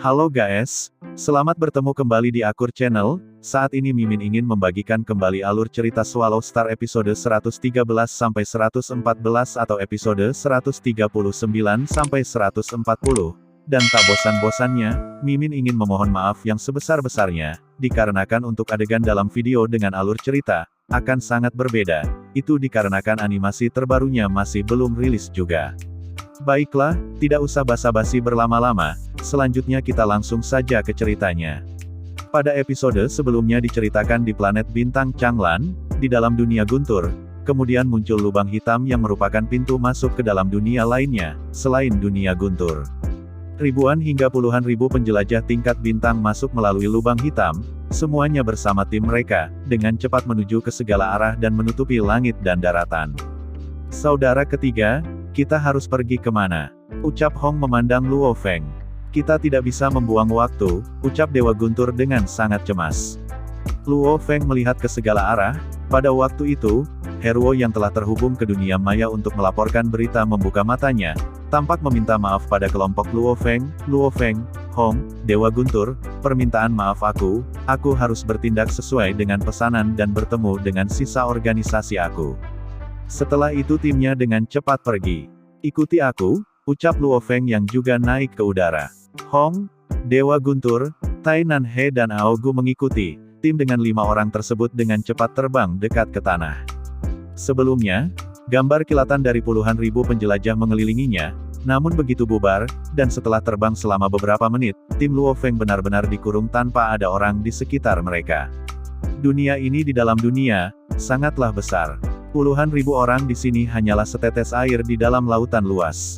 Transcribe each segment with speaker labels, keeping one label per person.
Speaker 1: Halo guys, selamat bertemu kembali di Akur Channel. Saat ini Mimin ingin membagikan kembali alur cerita Swallow Star episode 113 sampai 114 atau episode 139 sampai 140. Dan tak bosan-bosannya, Mimin ingin memohon maaf yang sebesar-besarnya, dikarenakan untuk adegan dalam video dengan alur cerita akan sangat berbeda. Itu dikarenakan animasi terbarunya masih belum rilis juga. Baiklah, tidak usah basa-basi berlama-lama, selanjutnya kita langsung saja ke ceritanya. Pada episode sebelumnya diceritakan di planet bintang Changlan, di dalam dunia guntur, kemudian muncul lubang hitam yang merupakan pintu masuk ke dalam dunia lainnya, selain dunia guntur. Ribuan hingga puluhan ribu penjelajah tingkat bintang masuk melalui lubang hitam, semuanya bersama tim mereka, dengan cepat menuju ke segala arah dan menutupi langit dan daratan. Saudara ketiga, kita harus pergi kemana? Ucap Hong memandang Luo Feng. Kita tidak bisa membuang waktu, ucap Dewa Guntur dengan sangat cemas. Luo Feng melihat ke segala arah. Pada waktu itu, Heruo yang telah terhubung ke dunia maya untuk melaporkan berita membuka matanya, tampak meminta maaf pada kelompok Luo Feng, Hong, Dewa Guntur, permintaan maaf aku harus bertindak sesuai dengan pesanan dan bertemu dengan sisa organisasi aku. Setelah itu timnya dengan cepat pergi. Ikuti aku, ucap Luo Feng yang juga naik ke udara. Hong, Dewa Guntur, Tai Nanhe dan Aogu mengikuti. Tim dengan 5 orang tersebut dengan cepat terbang dekat ke tanah. Sebelumnya, gambar kilatan dari puluhan ribu penjelajah mengelilinginya, namun begitu bubar, dan setelah terbang selama beberapa menit, tim Luo Feng benar-benar dikurung tanpa ada orang di sekitar mereka. Dunia ini di dalam dunia, sangatlah besar. Puluhan ribu orang di sini hanyalah setetes air di dalam lautan luas.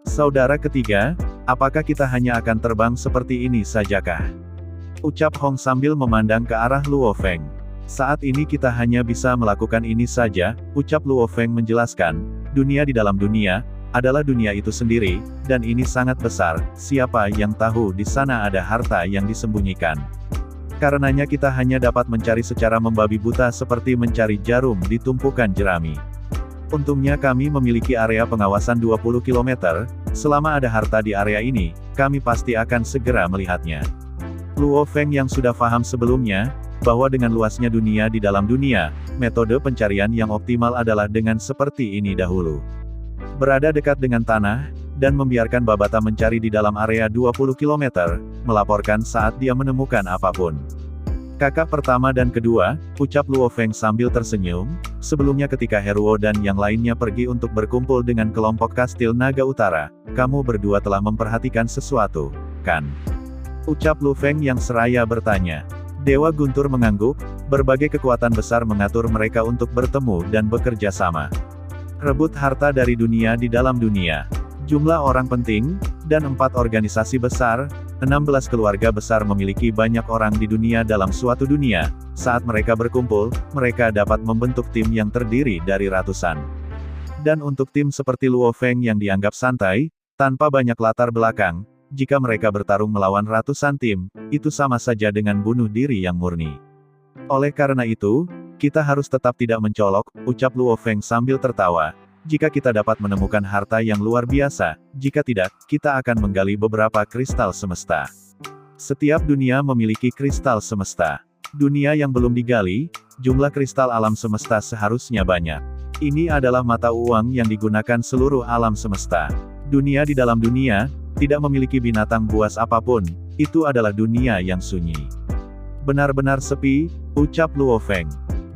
Speaker 1: Saudara ketiga, apakah kita hanya akan terbang seperti ini sajakah? Ucap Hong sambil memandang ke arah Luo Feng. Saat ini kita hanya bisa melakukan ini saja, ucap Luo Feng menjelaskan, dunia di dalam dunia, adalah dunia itu sendiri, dan ini sangat besar, siapa yang tahu di sana ada harta yang disembunyikan. Karenanya kita hanya dapat mencari secara membabi buta seperti mencari jarum di tumpukan jerami. Untungnya kami memiliki area pengawasan 20 km, selama ada harta di area ini, kami pasti akan segera melihatnya. Luo Feng yang sudah paham sebelumnya, bahwa dengan luasnya dunia di dalam dunia, metode pencarian yang optimal adalah dengan seperti ini dahulu. Berada dekat dengan tanah, dan membiarkan Babata mencari di dalam area 20 km, melaporkan saat dia menemukan apapun. Kakak pertama dan kedua, ucap Luo Feng sambil tersenyum, sebelumnya ketika Heruo dan yang lainnya pergi untuk berkumpul dengan kelompok Kastil Naga Utara, kamu berdua telah memperhatikan sesuatu, kan? Ucap Lu Feng yang seraya bertanya. Dewa Guntur mengangguk, berbagai kekuatan besar mengatur mereka untuk bertemu dan bekerja sama. Rebut harta dari dunia di dalam dunia. Jumlah orang penting, dan 4 organisasi besar, 16 keluarga besar memiliki banyak orang di dunia dalam suatu dunia. Saat mereka berkumpul, mereka dapat membentuk tim yang terdiri dari ratusan. Dan untuk tim seperti Luo Feng yang dianggap santai, tanpa banyak latar belakang, jika mereka bertarung melawan ratusan tim, itu sama saja dengan bunuh diri yang murni. Oleh karena itu, kita harus tetap tidak mencolok, ucap Luo Feng sambil tertawa. Jika kita dapat menemukan harta yang luar biasa, jika tidak, kita akan menggali beberapa kristal semesta. Setiap dunia memiliki kristal semesta. Dunia yang belum digali, jumlah kristal alam semesta seharusnya banyak. Ini adalah mata uang yang digunakan seluruh alam semesta. Dunia di dalam dunia, tidak memiliki binatang buas apapun, itu adalah dunia yang sunyi. Benar-benar sepi, ucap Luo Feng.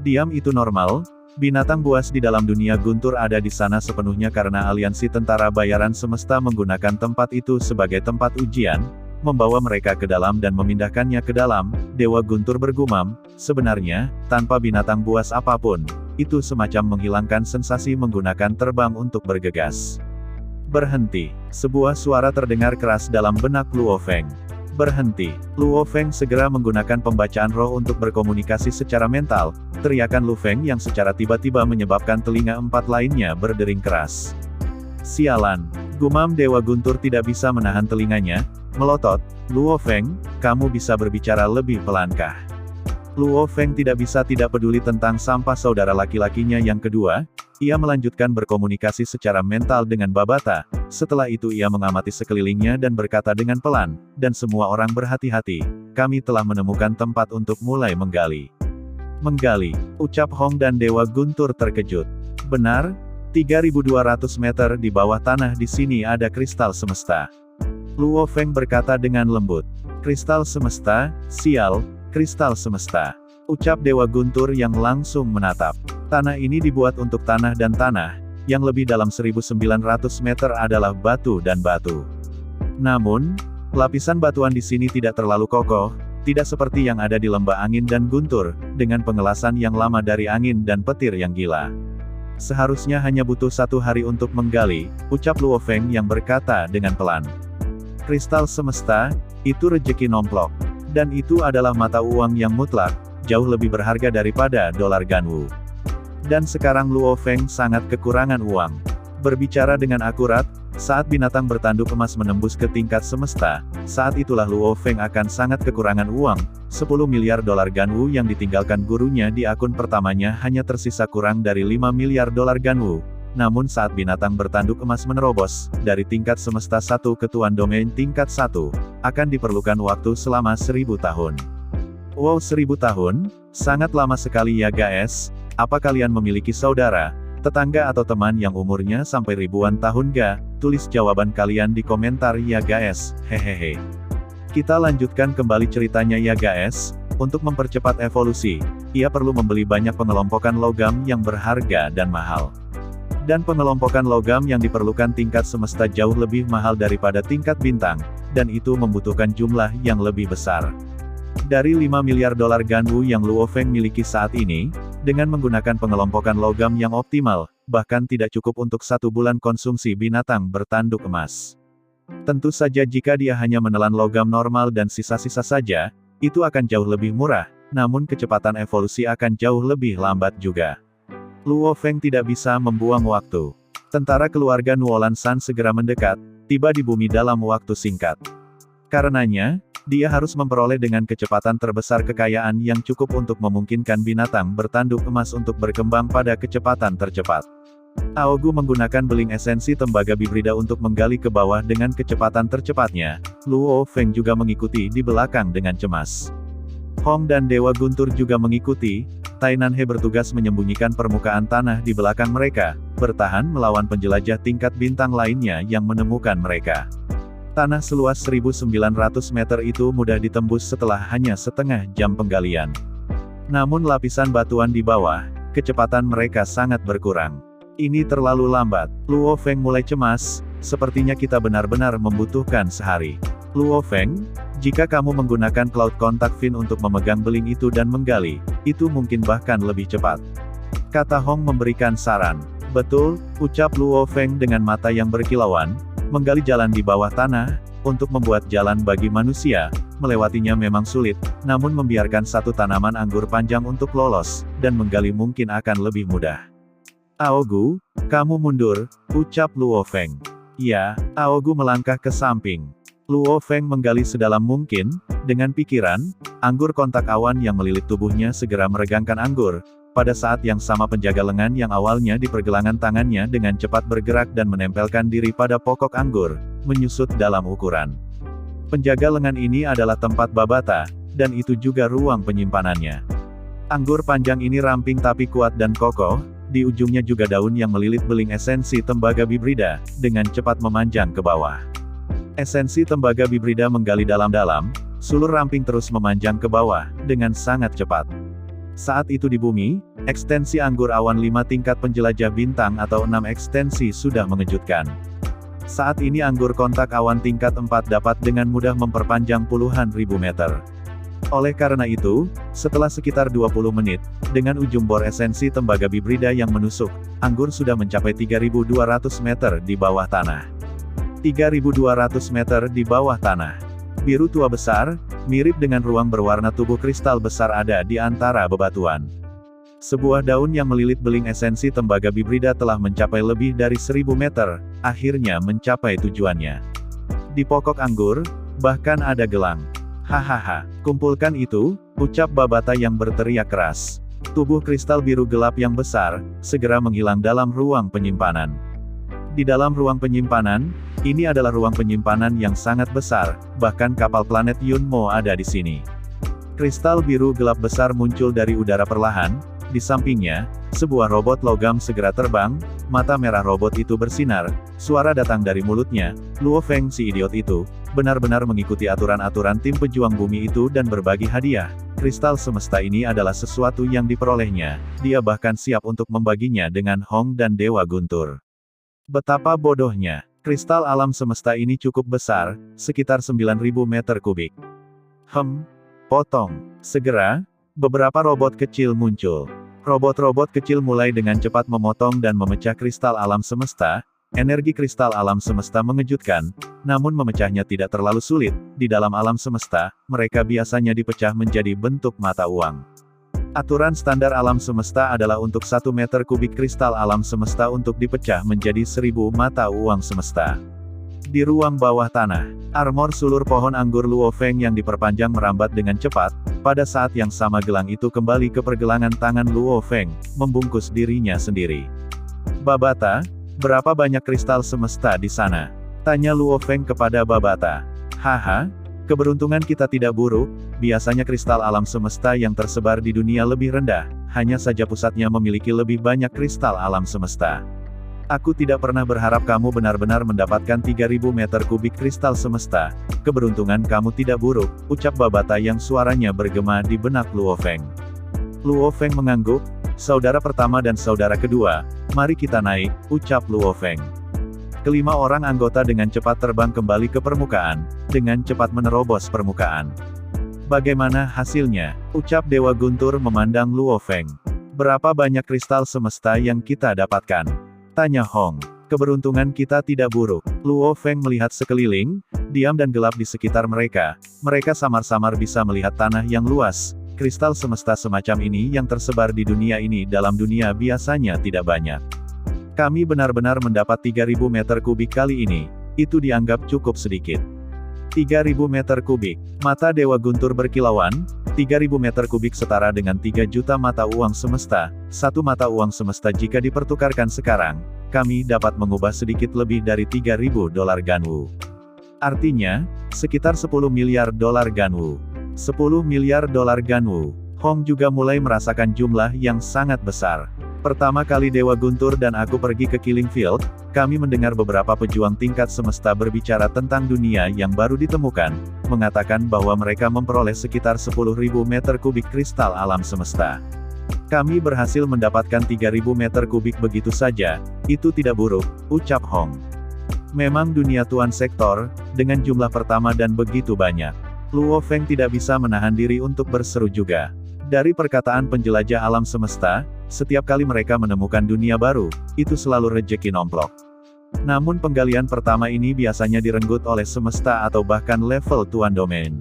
Speaker 1: Diam itu normal. Binatang buas di dalam dunia guntur ada di sana sepenuhnya karena aliansi tentara bayaran semesta menggunakan tempat itu sebagai tempat ujian, membawa mereka ke dalam dan memindahkannya ke dalam. Dewa Guntur bergumam, sebenarnya, tanpa binatang buas apapun, itu semacam menghilangkan sensasi menggunakan terbang untuk bergegas. Berhenti. Sebuah suara terdengar keras dalam benak Luo Feng. Berhenti. Luo Feng segera menggunakan pembacaan roh untuk berkomunikasi secara mental, teriakan Lu Feng yang secara tiba-tiba menyebabkan telinga 4 lainnya berdering keras. Sialan. Gumam Dewa Guntur tidak bisa menahan telinganya, melotot, Luo Feng, kamu bisa berbicara lebih pelankah? Luo Feng tidak bisa tidak peduli tentang sampah saudara laki-lakinya yang kedua, ia melanjutkan berkomunikasi secara mental dengan Babata, Setelah itu ia mengamati sekelilingnya dan berkata dengan pelan, dan semua orang berhati-hati, kami telah menemukan tempat untuk mulai menggali. Menggali, ucap Hong dan Dewa Guntur terkejut. Benar, 3.200 meter di bawah tanah di sini ada kristal semesta. Luo Feng berkata dengan lembut. Kristal semesta, sial, kristal semesta. Ucap Dewa Guntur yang langsung menatap. Tanah ini dibuat untuk tanah dan tanah, yang lebih dalam 1.900 meter adalah batu dan batu. Namun, lapisan batuan di sini tidak terlalu kokoh, tidak seperti yang ada di lembah angin dan guntur, dengan pengelasan yang lama dari angin dan petir yang gila. Seharusnya hanya butuh 1 hari untuk menggali, ucap Luo Feng yang berkata dengan pelan. Kristal semesta, itu rejeki nomplok. Dan itu adalah mata uang yang mutlak, jauh lebih berharga daripada dolar Ganwu. Dan sekarang Luo Feng sangat kekurangan uang. Berbicara dengan akurat, saat binatang bertanduk emas menembus ke tingkat semesta, saat itulah Luo Feng akan sangat kekurangan uang. 10 miliar dolar Ganwu yang ditinggalkan gurunya di akun pertamanya hanya tersisa kurang dari 5 miliar dolar Ganwu. Namun saat binatang bertanduk emas menerobos, dari tingkat semesta 1 ke tuan domain tingkat 1, akan diperlukan waktu selama 1000 tahun. Wow, 1000 tahun? Sangat lama sekali ya guys. Apa kalian memiliki saudara, tetangga atau teman yang umurnya sampai ribuan tahun ga? Tulis jawaban kalian di komentar ya guys, hehehe. Kita lanjutkan kembali ceritanya ya guys. Untuk mempercepat evolusi, ia perlu membeli banyak pengelompokan logam yang berharga dan mahal. Dan pengelompokan logam yang diperlukan tingkat semesta jauh lebih mahal daripada tingkat bintang, dan itu membutuhkan jumlah yang lebih besar. Dari 5 miliar dolar Ganwu yang Luo Feng miliki saat ini, dengan menggunakan pengelompokan logam yang optimal, bahkan tidak cukup untuk 1 bulan konsumsi binatang bertanduk emas. Tentu saja jika dia hanya menelan logam normal dan sisa-sisa saja, itu akan jauh lebih murah, namun kecepatan evolusi akan jauh lebih lambat juga. Luo Feng tidak bisa membuang waktu. Tentara keluarga Nuolan San segera mendekat, tiba di bumi dalam waktu singkat. Karenanya, dia harus memperoleh dengan kecepatan terbesar kekayaan yang cukup untuk memungkinkan binatang bertanduk emas untuk berkembang pada kecepatan tercepat. Aogu menggunakan beling esensi tembaga bibrida untuk menggali ke bawah dengan kecepatan tercepatnya. Luo Feng juga mengikuti di belakang dengan cemas. Hong dan Dewa Guntur juga mengikuti. Tai Nanhe bertugas menyembunyikan permukaan tanah di belakang mereka, bertahan melawan penjelajah tingkat bintang lainnya yang menemukan mereka. Tanah seluas 1.900 meter itu mudah ditembus setelah hanya setengah jam penggalian. Namun lapisan batuan di bawah, kecepatan mereka sangat berkurang. Ini terlalu lambat. Luo Feng mulai cemas, sepertinya kita benar-benar membutuhkan sehari. Luo Feng, jika kamu menggunakan Cloud Contact Fin untuk memegang beling itu dan menggali, itu mungkin bahkan lebih cepat. Kata Hong memberikan saran. Betul, ucap Luo Feng dengan mata yang berkilauan. Menggali jalan di bawah tanah, untuk membuat jalan bagi manusia, melewatinya memang sulit, namun membiarkan satu tanaman anggur panjang untuk lolos, dan menggali mungkin akan lebih mudah. Aogu, kamu mundur, ucap Luo Feng. Ya, Aogu melangkah ke samping. Luo Feng menggali sedalam mungkin, dengan pikiran, anggur kontak awan yang melilit tubuhnya segera meregangkan anggur. Pada saat yang sama penjaga lengan yang awalnya di pergelangan tangannya dengan cepat bergerak dan menempelkan diri pada pokok anggur, menyusut dalam ukuran. Penjaga lengan ini adalah tempat babata, dan itu juga ruang penyimpanannya. Anggur panjang ini ramping tapi kuat dan kokoh, di ujungnya juga daun yang melilit beling esensi tembaga bibrida, dengan cepat memanjang ke bawah. Esensi tembaga bibrida menggali dalam-dalam, sulur ramping terus memanjang ke bawah, dengan sangat cepat. Saat itu di bumi, ekstensi anggur awan 5 tingkat penjelajah bintang atau 6 ekstensi sudah mengejutkan. Saat ini anggur kontak awan tingkat 4 dapat dengan mudah memperpanjang puluhan ribu meter. Oleh karena itu, setelah sekitar 20 menit, dengan ujung bor esensi tembaga bibrida yang menusuk, anggur sudah mencapai 3.200 meter di bawah tanah. 3.200 meter di bawah tanah. Biru tua besar, mirip dengan ruang berwarna tubuh kristal besar ada di antara bebatuan. Sebuah daun yang melilit beling esensi tembaga bibrida telah mencapai lebih dari 1.000 meter, akhirnya mencapai tujuannya. Di pokok anggur, bahkan ada gelang. Hahaha, kumpulkan itu, ucap babata yang berteriak keras. Tubuh kristal biru gelap yang besar, segera menghilang dalam ruang penyimpanan. Di dalam ruang penyimpanan, ini adalah ruang penyimpanan yang sangat besar, bahkan kapal planet Yunmo ada di sini. Kristal biru gelap besar muncul dari udara perlahan, di sampingnya, sebuah robot logam segera terbang, mata merah robot itu bersinar, suara datang dari mulutnya, Luo Feng si idiot itu, benar-benar mengikuti aturan-aturan tim pejuang bumi itu dan berbagi hadiah. Kristal semesta ini adalah sesuatu yang diperolehnya, dia bahkan siap untuk membaginya dengan Hong dan Dewa Guntur. Betapa bodohnya, kristal alam semesta ini cukup besar, sekitar 9.000 meter kubik. Potong. Segera, beberapa robot kecil muncul. Robot-robot kecil mulai dengan cepat memotong dan memecah kristal alam semesta. Energi kristal alam semesta mengejutkan, namun memecahnya tidak terlalu sulit. Di dalam alam semesta, mereka biasanya dipecah menjadi bentuk mata uang. Aturan standar alam semesta adalah untuk 1 meter kubik kristal alam semesta untuk dipecah menjadi 1000 mata uang semesta. Di ruang bawah tanah, armor sulur pohon anggur Luo Feng yang diperpanjang merambat dengan cepat. Pada saat yang sama gelang itu kembali ke pergelangan tangan Luo Feng, membungkus dirinya sendiri. Babata, berapa banyak kristal semesta di sana? Tanya Luo Feng kepada Babata. Haha, keberuntungan kita tidak buruk, biasanya kristal alam semesta yang tersebar di dunia lebih rendah, hanya saja pusatnya memiliki lebih banyak kristal alam semesta. Aku tidak pernah berharap kamu benar-benar mendapatkan 3.000 meter kubik kristal semesta. Keberuntungan kamu tidak buruk, ucap Babata yang suaranya bergema di benak Luo Feng. Luo Feng mengangguk, saudara pertama dan saudara kedua, mari kita naik, ucap Luo Feng. Kelima orang anggota dengan cepat terbang kembali ke permukaan, dengan cepat menerobos permukaan. Bagaimana hasilnya? Ucap Dewa Guntur memandang Luo Feng. Berapa banyak kristal semesta yang kita dapatkan? Tanya Hong. Keberuntungan kita tidak buruk. Luo Feng melihat sekeliling, diam dan gelap di sekitar mereka. Mereka samar-samar bisa melihat tanah yang luas. Kristal semesta semacam ini yang tersebar di dunia ini dalam dunia biasanya tidak banyak. Kami benar-benar mendapat 3.000 meter kubik kali ini. Itu dianggap cukup sedikit. 3.000 meter kubik. Mata Dewa Guntur berkilauan. 3.000 meter kubik setara dengan 3 juta mata uang semesta. Satu mata uang semesta jika dipertukarkan sekarang, kami dapat mengubah sedikit lebih dari 3.000 dolar Ganwu. Artinya, sekitar 10 miliar dolar Ganwu. 10 miliar dolar Ganwu. Hong juga mulai merasakan jumlah yang sangat besar. Pertama kali Dewa Guntur dan aku pergi ke Killing Field, kami mendengar beberapa pejuang tingkat semesta berbicara tentang dunia yang baru ditemukan, mengatakan bahwa mereka memperoleh sekitar 10.000 meter kubik kristal alam semesta. Kami berhasil mendapatkan 3.000 meter kubik begitu saja, itu tidak buruk, ucap Hong. Memang dunia tuan sektor, dengan jumlah pertama dan begitu banyak. Luo Feng tidak bisa menahan diri untuk berseru juga. Dari perkataan penjelajah alam semesta, setiap kali mereka menemukan dunia baru, itu selalu rejeki nomplok. Namun penggalian pertama ini biasanya direnggut oleh semesta atau bahkan level tuan domain.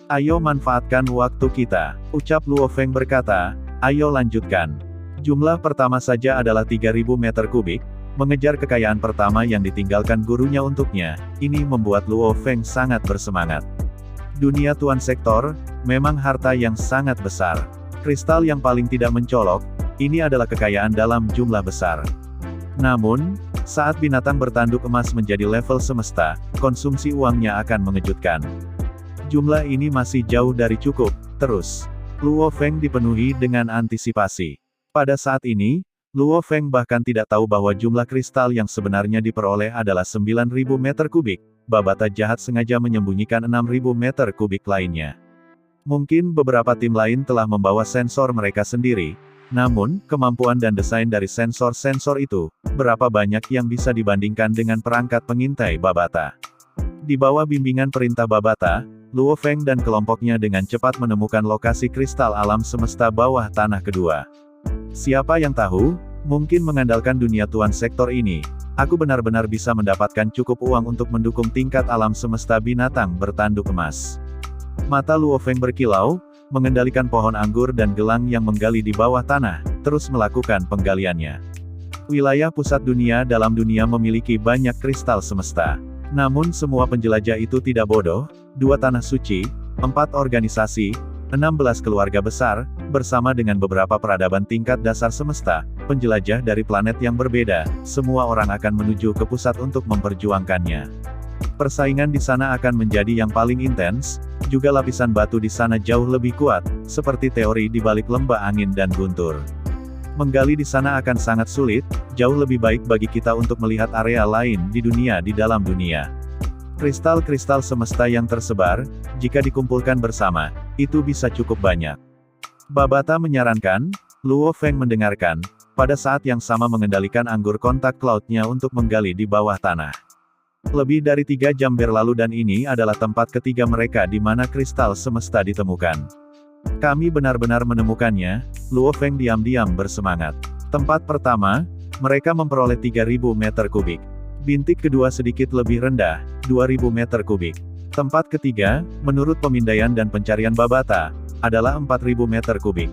Speaker 1: Ayo manfaatkan waktu kita, ucap Luo Feng berkata, ayo lanjutkan. Jumlah pertama saja adalah 3.000 meter kubik, mengejar kekayaan pertama yang ditinggalkan gurunya untuknya, ini membuat Luo Feng sangat bersemangat. Dunia tuan sektor, memang harta yang sangat besar. Kristal yang paling tidak mencolok, ini adalah kekayaan dalam jumlah besar. Namun, saat binatang bertanduk emas menjadi level semesta, konsumsi uangnya akan mengejutkan. Jumlah ini masih jauh dari cukup, terus. Luo Feng dipenuhi dengan antisipasi. Pada saat ini, Luo Feng bahkan tidak tahu bahwa jumlah kristal yang sebenarnya diperoleh adalah 9.000 meter kubik. Babata jahat sengaja menyembunyikan 6.000 meter kubik lainnya. Mungkin beberapa tim lain telah membawa sensor mereka sendiri, namun, kemampuan dan desain dari sensor-sensor itu, berapa banyak yang bisa dibandingkan dengan perangkat pengintai Babata. Di bawah bimbingan perintah Babata, Luo Feng dan kelompoknya dengan cepat menemukan lokasi kristal alam semesta bawah tanah kedua. Siapa yang tahu, mungkin mengandalkan dunia tuan sektor ini, aku benar-benar bisa mendapatkan cukup uang untuk mendukung tingkat alam semesta binatang bertanduk emas. Mata Luo Feng berkilau, mengendalikan pohon anggur dan gelang yang menggali di bawah tanah, terus melakukan penggaliannya. Wilayah pusat dunia dalam dunia memiliki banyak kristal semesta. Namun semua penjelajah itu tidak bodoh, 2 tanah suci, 4 organisasi, 16 keluarga besar, bersama dengan beberapa peradaban tingkat dasar semesta, penjelajah dari planet yang berbeda, semua orang akan menuju ke pusat untuk memperjuangkannya. Persaingan di sana akan menjadi yang paling intens, juga lapisan batu di sana jauh lebih kuat, seperti teori di balik lembah angin dan guntur. Menggali di sana akan sangat sulit, jauh lebih baik bagi kita untuk melihat area lain di dunia di dalam dunia. Kristal-kristal semesta yang tersebar, jika dikumpulkan bersama, itu bisa cukup banyak. Babata menyarankan, Luo Feng mendengarkan, pada saat yang sama mengendalikan anggur kontak cloud-nya untuk menggali di bawah tanah. Lebih dari 3 jam berlalu dan ini adalah tempat ketiga mereka di mana kristal semesta ditemukan. Kami benar-benar menemukannya, Luo Feng diam-diam bersemangat. Tempat pertama, mereka memperoleh 3.000 meter kubik. Bintik kedua sedikit lebih rendah, 2.000 meter kubik. Tempat ketiga, menurut pemindaian dan pencarian Babata, adalah 4.000 meter kubik.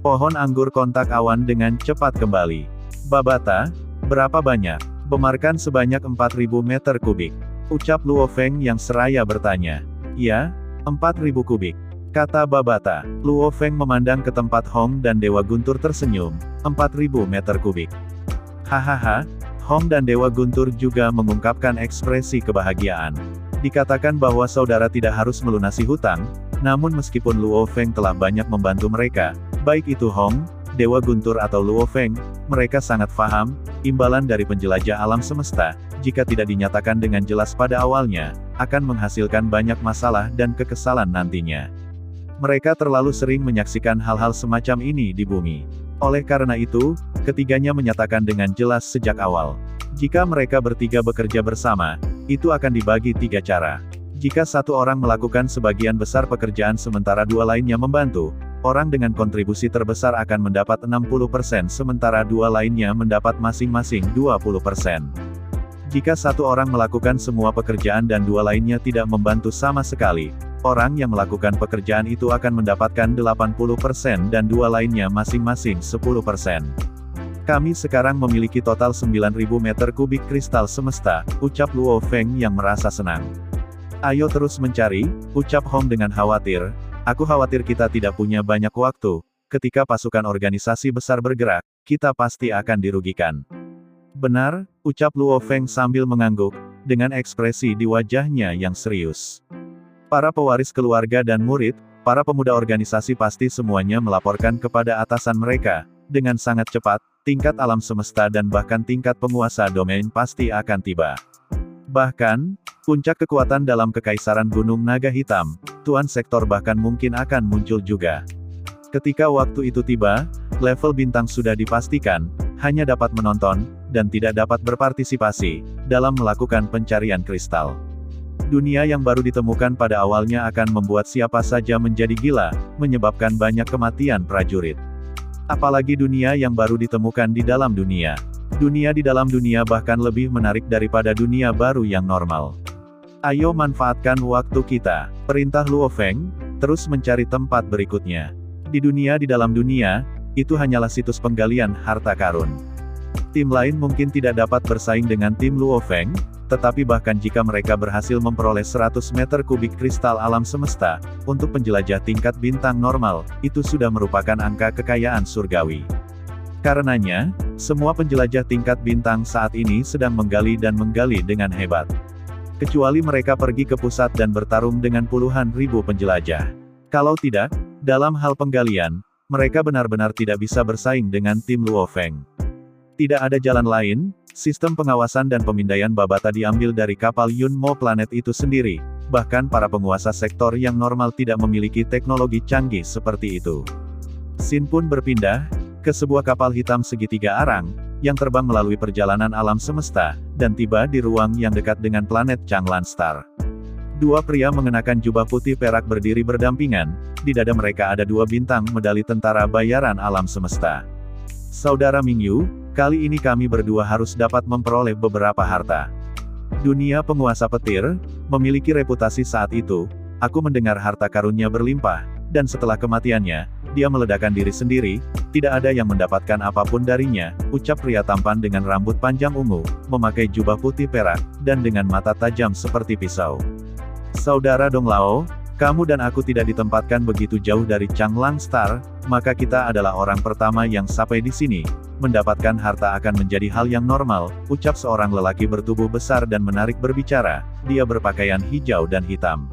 Speaker 1: Pohon anggur kontak awan dengan cepat kembali. Babata, berapa banyak? Bemarkan sebanyak 4.000 meter kubik. Ucap Luo Feng yang seraya bertanya. Ya, 4.000 kubik. Kata Babata. Luo Feng memandang ke tempat Hong dan Dewa Guntur tersenyum. 4.000 meter kubik. Hahaha. Hong dan Dewa Guntur juga mengungkapkan ekspresi kebahagiaan. Dikatakan bahwa saudara tidak harus melunasi hutang, namun meskipun Luo Feng telah banyak membantu mereka, baik itu Hong, Dewa Guntur atau Luo Feng, mereka sangat paham, imbalan dari penjelajah alam semesta, jika tidak dinyatakan dengan jelas pada awalnya, akan menghasilkan banyak masalah dan kekesalan nantinya. Mereka terlalu sering menyaksikan hal-hal semacam ini di bumi. Oleh karena itu, ketiganya menyatakan dengan jelas sejak awal. Jika mereka bertiga bekerja bersama, itu akan dibagi 3 cara. Jika satu orang melakukan sebagian besar pekerjaan sementara 2 lainnya membantu, orang dengan kontribusi terbesar akan mendapat 60% sementara 2 lainnya mendapat masing-masing 20%. Jika satu orang melakukan semua pekerjaan dan 2 lainnya tidak membantu sama sekali, orang yang melakukan pekerjaan itu akan mendapatkan 80% dan 2 lainnya masing-masing 10%. Kami sekarang memiliki total 9.000 meter kubik kristal semesta, ucap Luo Feng yang merasa senang. Ayo terus mencari, ucap Hong dengan khawatir. Aku khawatir kita tidak punya banyak waktu. Ketika pasukan organisasi besar bergerak, kita pasti akan dirugikan. Benar, ucap Luo Feng sambil mengangguk, dengan ekspresi di wajahnya yang serius. Para pewaris keluarga dan murid, para pemuda organisasi pasti semuanya melaporkan kepada atasan mereka. Dengan sangat cepat, tingkat alam semesta dan bahkan tingkat penguasa domain pasti akan tiba. Bahkan, puncak kekuatan dalam Kekaisaran Gunung Naga Hitam, Tuan Sektor bahkan mungkin akan muncul juga. Ketika waktu itu tiba, level bintang sudah dipastikan, hanya dapat menonton, dan tidak dapat berpartisipasi, dalam melakukan pencarian kristal. Dunia yang baru ditemukan pada awalnya akan membuat siapa saja menjadi gila, menyebabkan banyak kematian prajurit. Apalagi dunia yang baru ditemukan di dalam dunia. Dunia di dalam dunia bahkan lebih menarik daripada dunia baru yang normal. Ayo manfaatkan waktu kita, perintah Luo Feng, terus mencari tempat berikutnya. Di dunia di dalam dunia, itu hanyalah situs penggalian harta karun. Tim lain mungkin tidak dapat bersaing dengan tim Luo Feng, tetapi bahkan jika mereka berhasil memperoleh 100 meter kubik kristal alam semesta, untuk penjelajah tingkat bintang normal, itu sudah merupakan angka kekayaan surgawi. Karenanya, semua penjelajah tingkat bintang saat ini sedang menggali dan menggali dengan hebat. Kecuali mereka pergi ke pusat dan bertarung dengan puluhan ribu penjelajah. Kalau tidak, dalam hal penggalian, mereka benar-benar tidak bisa bersaing dengan tim Luo Feng. Tidak ada jalan lain, sistem pengawasan dan pemindaian Babata diambil dari kapal Yun Mo planet itu sendiri, bahkan para penguasa sektor yang normal tidak memiliki teknologi canggih seperti itu. Sin pun berpindah ke sebuah kapal hitam segitiga arang, yang terbang melalui perjalanan alam semesta, dan tiba di ruang yang dekat dengan planet Changlan Star. 2 pria mengenakan jubah putih perak berdiri berdampingan, di dada mereka ada 2 bintang medali tentara bayaran alam semesta. Saudara Mingyu, kali ini kami berdua harus dapat memperoleh beberapa harta. Dunia penguasa petir, memiliki reputasi saat itu, aku mendengar harta karunnya berlimpah, dan setelah kematiannya, dia meledakkan diri sendiri, tidak ada yang mendapatkan apapun darinya, ucap pria tampan dengan rambut panjang ungu, memakai jubah putih perak, dan dengan mata tajam seperti pisau. Saudara Dong Lao, Kamu dan aku tidak ditempatkan begitu jauh dari Changlang Star, maka kita adalah orang pertama yang sampai di sini. Mendapatkan harta akan menjadi hal yang normal, ucap seorang lelaki bertubuh besar dan menarik berbicara. Dia berpakaian hijau dan hitam.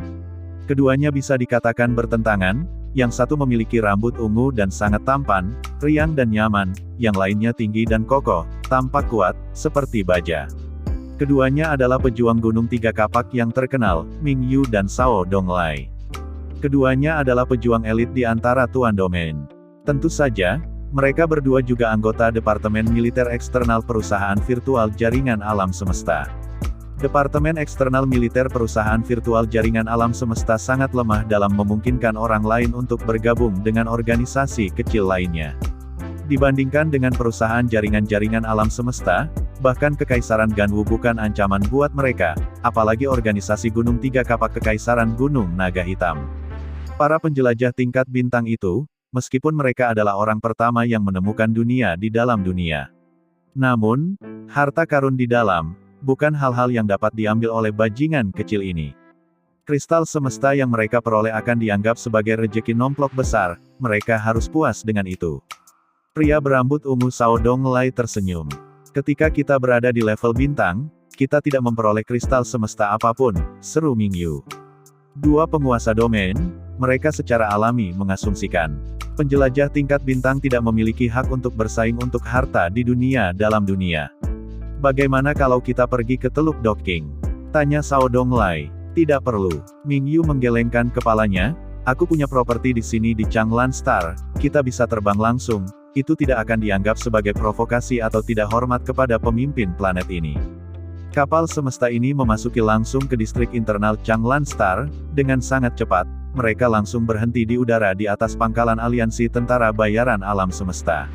Speaker 1: Keduanya bisa dikatakan bertentangan, yang satu memiliki rambut ungu dan sangat tampan, riang dan nyaman, yang lainnya tinggi dan kokoh, tampak kuat, seperti baja. Keduanya adalah pejuang Gunung Tiga Kapak yang terkenal, Ming Yu dan Sao Donglai. Keduanya adalah pejuang elit di antara Tuan Domain. Tentu saja, mereka berdua juga anggota Departemen Militer Eksternal Perusahaan Virtual Jaringan Alam Semesta. Departemen Eksternal Militer Perusahaan Virtual Jaringan Alam Semesta sangat lemah dalam memungkinkan orang lain untuk bergabung dengan organisasi kecil lainnya. Dibandingkan dengan perusahaan jaringan-jaringan alam semesta, bahkan Kekaisaran Ganwu bukan ancaman buat mereka, apalagi organisasi Gunung Tiga Kapak Kekaisaran Gunung Naga Hitam. Para penjelajah tingkat bintang itu, meskipun mereka adalah orang pertama yang menemukan dunia di dalam dunia. Namun, harta karun di dalam, bukan hal-hal yang dapat diambil oleh bajingan kecil ini. Kristal semesta yang mereka peroleh akan dianggap sebagai rejeki nomplok besar, mereka harus puas dengan itu. Pria berambut ungu Sao Donglai tersenyum. Ketika kita berada di level bintang, kita tidak memperoleh kristal semesta apapun, seru Ming Yu. Dua penguasa domain, mereka secara alami mengasumsikan. Penjelajah tingkat bintang tidak memiliki hak untuk bersaing untuk harta di dunia dalam dunia. Bagaimana kalau kita pergi ke Teluk Docking? Tanya Sao Donglai. Tidak perlu. Ming Yu menggelengkan kepalanya. Aku punya properti di sini di Changlan Star, kita bisa terbang langsung. Itu tidak akan dianggap sebagai provokasi atau tidak hormat kepada pemimpin planet ini. Kapal semesta ini memasuki langsung ke distrik internal Changlan Star, dengan sangat cepat, mereka langsung berhenti di udara di atas pangkalan aliansi tentara bayaran alam semesta.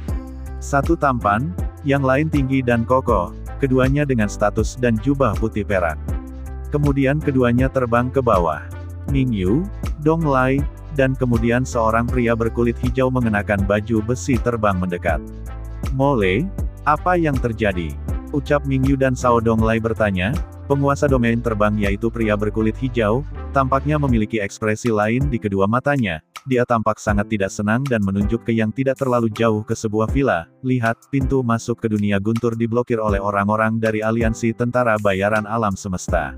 Speaker 1: Satu tampan, yang lain tinggi dan kokoh, keduanya dengan status dan jubah putih perak. Kemudian keduanya terbang ke bawah. Ming Yu, Donglai, dan kemudian seorang pria berkulit hijau mengenakan baju besi terbang mendekat. Mole, apa yang terjadi? Ucap Ming Yu dan Sao Donglai bertanya. Penguasa domain terbang yaitu pria berkulit hijau, tampaknya memiliki ekspresi lain di kedua matanya. Dia tampak sangat tidak senang dan menunjuk ke yang tidak terlalu jauh ke sebuah villa. Lihat, pintu masuk ke dunia guntur diblokir oleh orang-orang dari aliansi tentara bayaran alam semesta.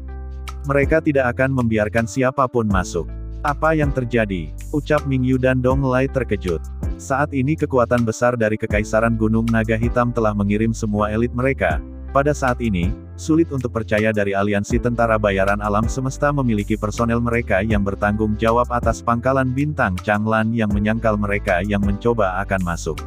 Speaker 1: Mereka tidak akan membiarkan siapapun masuk. Apa yang terjadi? Ucap Ming Yu dan Donglai terkejut. Saat ini kekuatan besar dari Kekaisaran Gunung Naga Hitam telah mengirim semua elit mereka. Pada saat ini, sulit untuk percaya dari aliansi tentara bayaran alam semesta memiliki personel mereka yang bertanggung jawab atas pangkalan bintang Changlan yang menyangkal mereka yang mencoba akan masuk.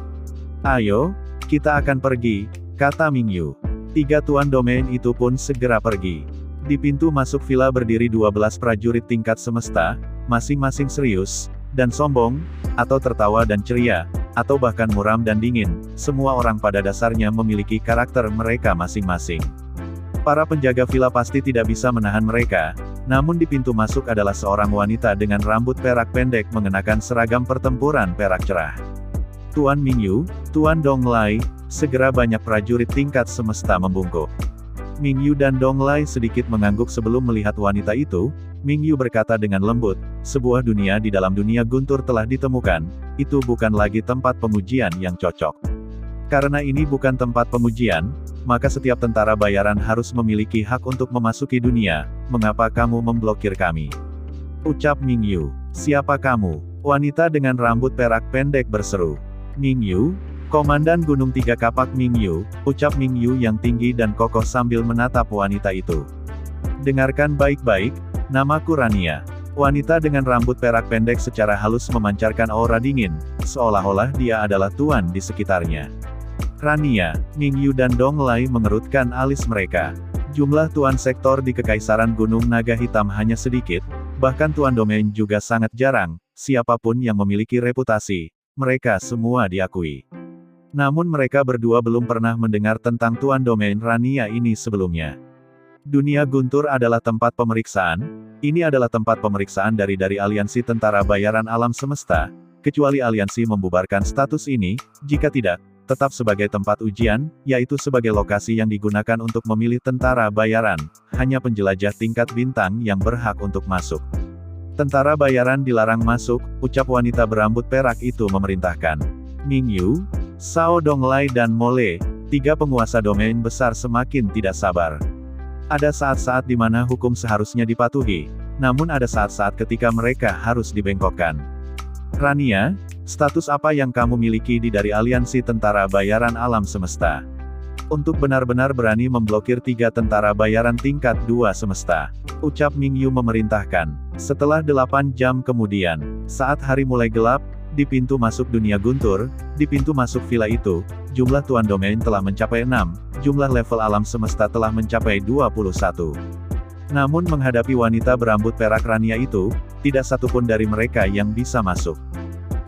Speaker 1: Ayo, kita akan pergi, kata Ming Yu. Tiga tuan domain itu pun segera pergi. Di pintu masuk villa berdiri 12 prajurit tingkat semesta, masing-masing serius, dan sombong, atau tertawa dan ceria, atau bahkan muram dan dingin. Semua orang pada dasarnya memiliki karakter mereka masing-masing. Para penjaga villa pasti tidak bisa menahan mereka, namun di pintu masuk adalah seorang wanita dengan rambut perak pendek mengenakan seragam pertempuran perak cerah. Tuan Ming Yu, Tuan Donglai, segera banyak prajurit tingkat semesta membungkuk. Ming Yu dan Donglai sedikit mengangguk sebelum melihat wanita itu. Ming Yu berkata dengan lembut, sebuah dunia di dalam dunia guntur telah ditemukan, itu bukan lagi tempat pengujian yang cocok. Karena ini bukan tempat pengujian, maka setiap tentara bayaran harus memiliki hak untuk memasuki dunia. Mengapa kamu memblokir kami? Ucap Ming Yu. Siapa kamu? Wanita dengan rambut perak pendek berseru. Ming Yu, Komandan Gunung Tiga Kapak Ming Yu, ucap Ming Yu yang tinggi dan kokoh sambil menatap wanita itu. Dengarkan baik-baik, namaku Rania. Wanita dengan rambut perak pendek secara halus memancarkan aura dingin, seolah-olah dia adalah tuan di sekitarnya. Rania, Ming Yu dan Donglai mengerutkan alis mereka. Jumlah tuan sektor di Kekaisaran Gunung Naga Hitam hanya sedikit, bahkan tuan domain juga sangat jarang, siapapun yang memiliki reputasi, mereka semua diakui. Namun mereka berdua belum pernah mendengar tentang tuan domain Rania ini sebelumnya. Dunia guntur adalah tempat pemeriksaan, ini adalah tempat pemeriksaan dari aliansi tentara bayaran alam semesta, kecuali aliansi membubarkan status ini, jika tidak, tetap sebagai tempat ujian, yaitu sebagai lokasi yang digunakan untuk memilih tentara bayaran, hanya penjelajah tingkat bintang yang berhak untuk masuk. Tentara bayaran dilarang masuk, ucap wanita berambut perak itu memerintahkan. Mingyu, Sao Donglai dan Mole, 3 penguasa domain besar semakin tidak sabar. Ada saat-saat di mana hukum seharusnya dipatuhi, namun ada saat-saat ketika mereka harus dibengkokkan. Rania, status apa yang kamu miliki dari aliansi tentara bayaran alam semesta? Untuk benar-benar berani memblokir 3 tentara bayaran tingkat 2 semesta, ucap Mingyu memerintahkan. Setelah 8 jam kemudian, saat hari mulai gelap, di pintu masuk dunia guntur, di pintu masuk villa itu, jumlah tuan domain telah mencapai 6, jumlah level alam semesta telah mencapai 21. Namun menghadapi wanita berambut perak Rania itu, tidak satupun dari mereka yang bisa masuk.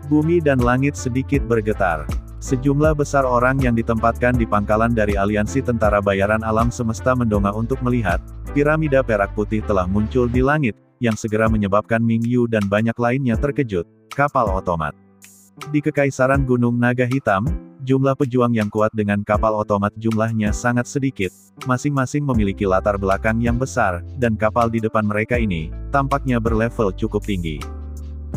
Speaker 1: Bumi dan langit sedikit bergetar. Sejumlah besar orang yang ditempatkan di pangkalan dari aliansi tentara bayaran alam semesta mendongak untuk melihat, piramida perak putih telah muncul di langit, yang segera menyebabkan Mingyu dan banyak lainnya terkejut. Kapal otomat. Di Kekaisaran Gunung Naga Hitam, jumlah pejuang yang kuat dengan kapal otomat jumlahnya sangat sedikit, masing-masing memiliki latar belakang yang besar, dan kapal di depan mereka ini, tampaknya berlevel cukup tinggi.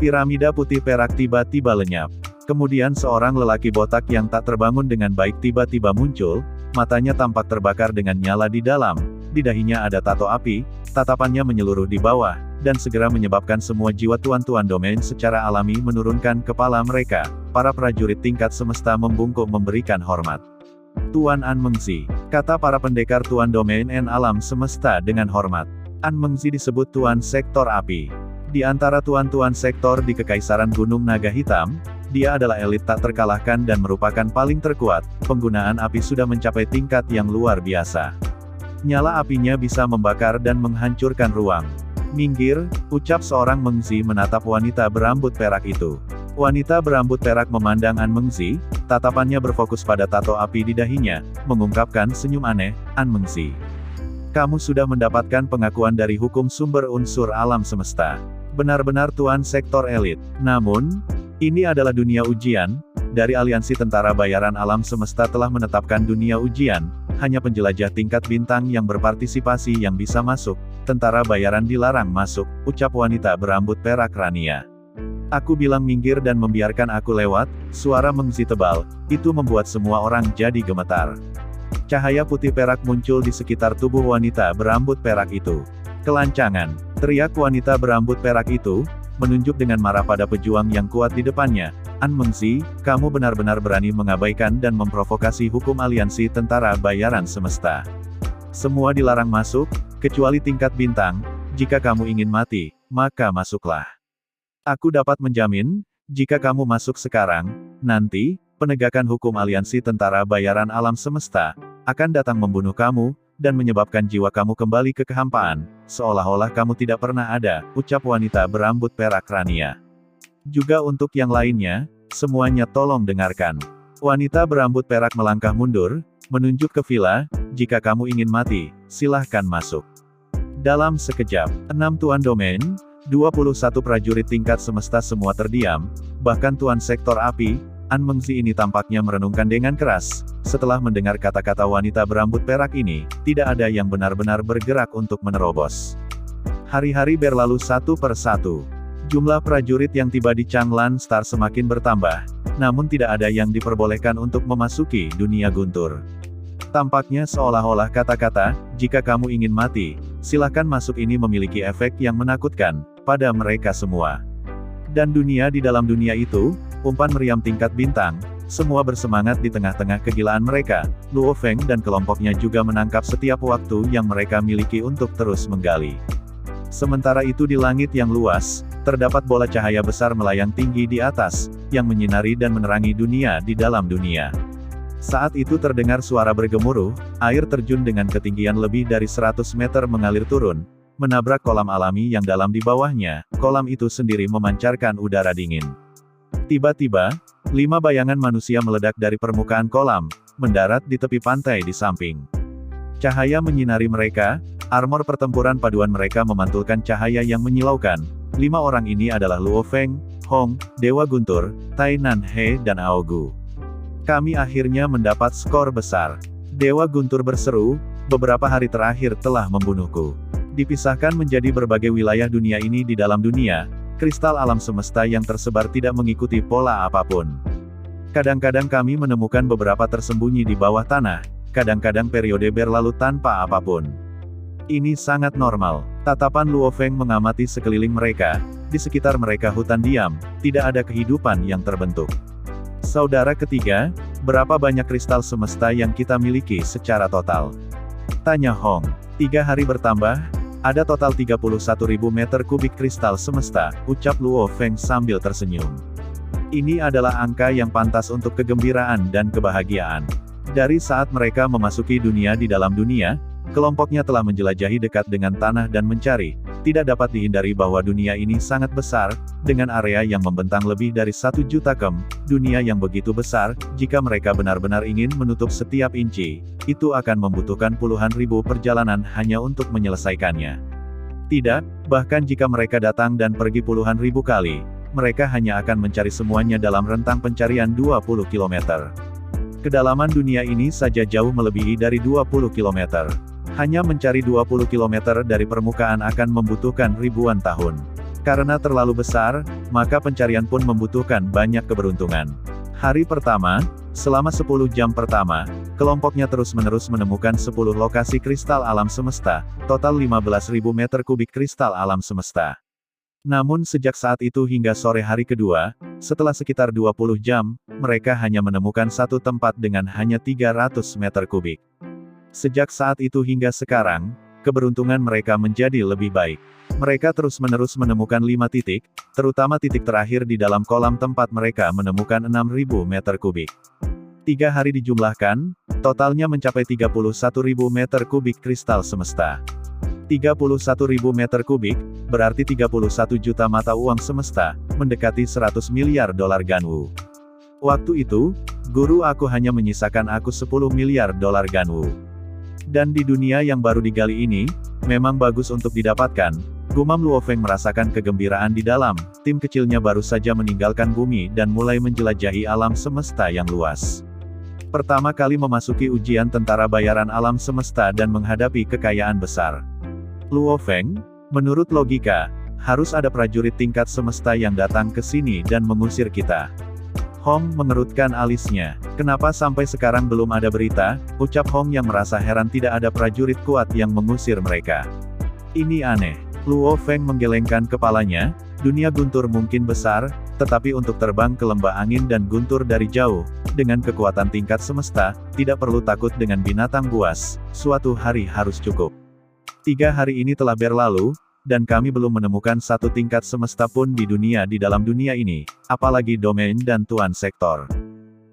Speaker 1: Piramida putih perak tiba-tiba lenyap. Kemudian seorang lelaki botak yang tak terbangun dengan baik tiba-tiba muncul, matanya tampak terbakar dengan nyala di dalam, di dahinya ada tato api, tatapannya menyeluruh di bawah, dan segera menyebabkan semua jiwa tuan-tuan domain secara alami menurunkan kepala mereka. Para prajurit tingkat semesta membungkuk memberikan hormat. Tuan An Mengzi, kata para pendekar tuan domain N alam semesta dengan hormat. An Mengzi disebut tuan sektor api. Di antara tuan-tuan sektor di Kekaisaran Gunung Naga Hitam, dia adalah elit tak terkalahkan dan merupakan paling terkuat. Penggunaan api sudah mencapai tingkat yang luar biasa. Nyala apinya bisa membakar dan menghancurkan ruang. Minggir, ucap seorang Mengzi menatap wanita berambut perak itu. Wanita berambut perak memandang An Mengzi, tatapannya berfokus pada tato api di dahinya, mengungkapkan senyum aneh. An Mengzi, kamu sudah mendapatkan pengakuan dari hukum sumber unsur alam semesta. Benar-benar tuan sektor elit. Namun, ini adalah dunia ujian. Dari aliansi tentara bayaran alam semesta telah menetapkan dunia ujian, hanya penjelajah tingkat bintang yang berpartisipasi yang bisa masuk. Tentara bayaran dilarang masuk, ucap wanita berambut perak Rania. Aku bilang minggir dan membiarkan aku lewat, suara Mengzi tebal, itu membuat semua orang jadi gemetar. Cahaya putih perak muncul di sekitar tubuh wanita berambut perak itu. Kelancangan, teriak wanita berambut perak itu, menunjuk dengan marah pada pejuang yang kuat di depannya. An Mengzi, kamu benar-benar berani mengabaikan dan memprovokasi hukum aliansi tentara bayaran semesta. Semua dilarang masuk, kecuali tingkat bintang. Jika kamu ingin mati, maka masuklah. Aku dapat menjamin, jika kamu masuk sekarang, nanti, penegakan hukum aliansi tentara bayaran alam semesta, akan datang membunuh kamu, dan menyebabkan jiwa kamu kembali ke kehampaan, seolah-olah kamu tidak pernah ada, ucap wanita berambut perak Rania. Juga untuk yang lainnya, semuanya tolong dengarkan. Wanita berambut perak melangkah mundur, menunjuk ke villa, jika kamu ingin mati, silahkan masuk. Dalam sekejap, 6 tuan domain, 21 prajurit tingkat semesta semua terdiam, bahkan tuan sektor api, An Mengzi ini tampaknya merenungkan dengan keras. Setelah mendengar kata-kata wanita berambut perak ini, tidak ada yang benar-benar bergerak untuk menerobos. Hari-hari berlalu satu per satu. Jumlah prajurit yang tiba di Changlan Star semakin bertambah, namun tidak ada yang diperbolehkan untuk memasuki dunia guntur. Tampaknya seolah-olah kata-kata, jika kamu ingin mati, silakan masuk ini memiliki efek yang menakutkan, pada mereka semua. Dan dunia di dalam dunia itu, umpan meriam tingkat bintang, semua bersemangat di tengah-tengah kegilaan mereka. Luo Feng dan kelompoknya juga menangkap setiap waktu yang mereka miliki untuk terus menggali. Sementara itu di langit yang luas, terdapat bola cahaya besar melayang tinggi di atas, yang menyinari dan menerangi dunia di dalam dunia. Saat itu terdengar suara bergemuruh, air terjun dengan ketinggian lebih dari 100 meter mengalir turun, menabrak kolam alami yang dalam di bawahnya. Kolam itu sendiri memancarkan udara dingin. Tiba-tiba, 5 bayangan manusia meledak dari permukaan kolam, mendarat di tepi pantai di samping. Cahaya menyinari mereka, armor pertempuran paduan mereka memantulkan cahaya yang menyilaukan. 5 orang ini adalah Luo Feng, Hong, Dewa Guntur, Tai Nan He dan Aogu. Kami akhirnya mendapat skor besar. Dewa Guntur berseru, beberapa hari terakhir telah membunuhku. Dipisahkan menjadi berbagai wilayah dunia ini di dalam dunia, kristal alam semesta yang tersebar tidak mengikuti pola apapun. Kadang-kadang kami menemukan beberapa tersembunyi di bawah tanah, kadang-kadang periode berlalu tanpa apapun. Ini sangat normal. Tatapan Luo Feng mengamati sekeliling mereka, di sekitar mereka hutan diam, tidak ada kehidupan yang terbentuk. Saudara ketiga, berapa banyak kristal semesta yang kita miliki secara total? Tanya Hong. 3 hari bertambah, ada total 31.000 meter kubik kristal semesta, ucap Luo Feng sambil tersenyum. Ini adalah angka yang pantas untuk kegembiraan dan kebahagiaan. Dari saat mereka memasuki dunia di dalam dunia, kelompoknya telah menjelajahi dekat dengan tanah dan mencari. Tidak dapat dihindari bahwa dunia ini sangat besar, dengan area yang membentang lebih dari 1 juta km, dunia yang begitu besar, jika mereka benar-benar ingin menutup setiap inci, itu akan membutuhkan puluhan ribu perjalanan hanya untuk menyelesaikannya. Tidak, bahkan jika mereka datang dan pergi puluhan ribu kali, mereka hanya akan mencari semuanya dalam rentang pencarian 20 km. Kedalaman dunia ini saja jauh melebihi dari 20 km. Hanya mencari 20 km dari permukaan akan membutuhkan ribuan tahun. Karena terlalu besar, maka pencarian pun membutuhkan banyak keberuntungan. Hari pertama, selama 10 jam pertama, kelompoknya terus-menerus menemukan 10 lokasi kristal alam semesta, total 15.000 meter kubik kristal alam semesta. Namun sejak saat itu hingga sore hari kedua, setelah sekitar 20 jam, mereka hanya menemukan satu tempat dengan hanya 300 meter kubik. Sejak saat itu hingga sekarang, keberuntungan mereka menjadi lebih baik. Mereka terus-menerus menemukan 5 titik, terutama titik terakhir di dalam kolam tempat mereka menemukan 6.000 meter kubik. 3 hari dijumlahkan, totalnya mencapai 31.000 meter kubik kristal semesta. 31.000 meter kubik, berarti 31 juta mata uang semesta, mendekati 100 miliar dolar Ganwu. Waktu itu, guru aku hanya menyisakan aku 10 miliar dolar Ganwu. Dan di dunia yang baru digali ini, memang bagus untuk didapatkan, gumam Luo Feng merasakan kegembiraan di dalam, tim kecilnya baru saja meninggalkan bumi dan mulai menjelajahi alam semesta yang luas. Pertama kali memasuki ujian tentara bayaran alam semesta dan menghadapi kekayaan besar. Luo Feng, menurut logika, harus ada prajurit tingkat semesta yang datang ke sini dan mengusir kita. Hong mengerutkan alisnya. Kenapa sampai sekarang belum ada berita, ucap Hong yang merasa heran tidak ada prajurit kuat yang mengusir mereka. Ini aneh. Luo Feng menggelengkan kepalanya, dunia guntur mungkin besar, tetapi untuk terbang ke lembah angin dan guntur dari jauh, dengan kekuatan tingkat semesta, tidak perlu takut dengan binatang buas, suatu hari harus cukup. 3 hari ini telah berlalu, dan kami belum menemukan satu tingkat semesta pun di dalam dunia ini, apalagi domain dan tuan sektor.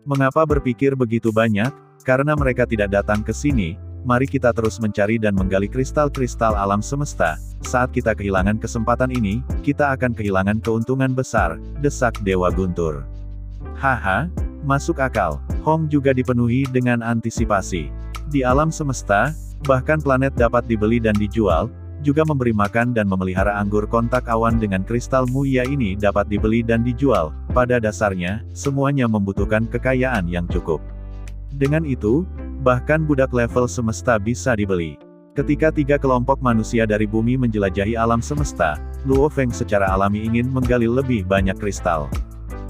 Speaker 1: Mengapa berpikir begitu banyak? Karena mereka tidak datang ke sini, mari kita terus mencari dan menggali kristal-kristal alam semesta. Saat kita kehilangan kesempatan ini, kita akan kehilangan keuntungan besar, desak Dewa Guntur. Haha, masuk akal. Hong juga dipenuhi dengan antisipasi. Di alam semesta, bahkan planet dapat dibeli dan dijual, juga memberi makan dan memelihara anggur kontak awan dengan kristal mulia ini dapat dibeli dan dijual. Pada dasarnya, semuanya membutuhkan kekayaan yang cukup. Dengan itu, bahkan budak level semesta bisa dibeli. Ketika 3 kelompok manusia dari bumi menjelajahi alam semesta, Luo Feng secara alami ingin menggali lebih banyak kristal.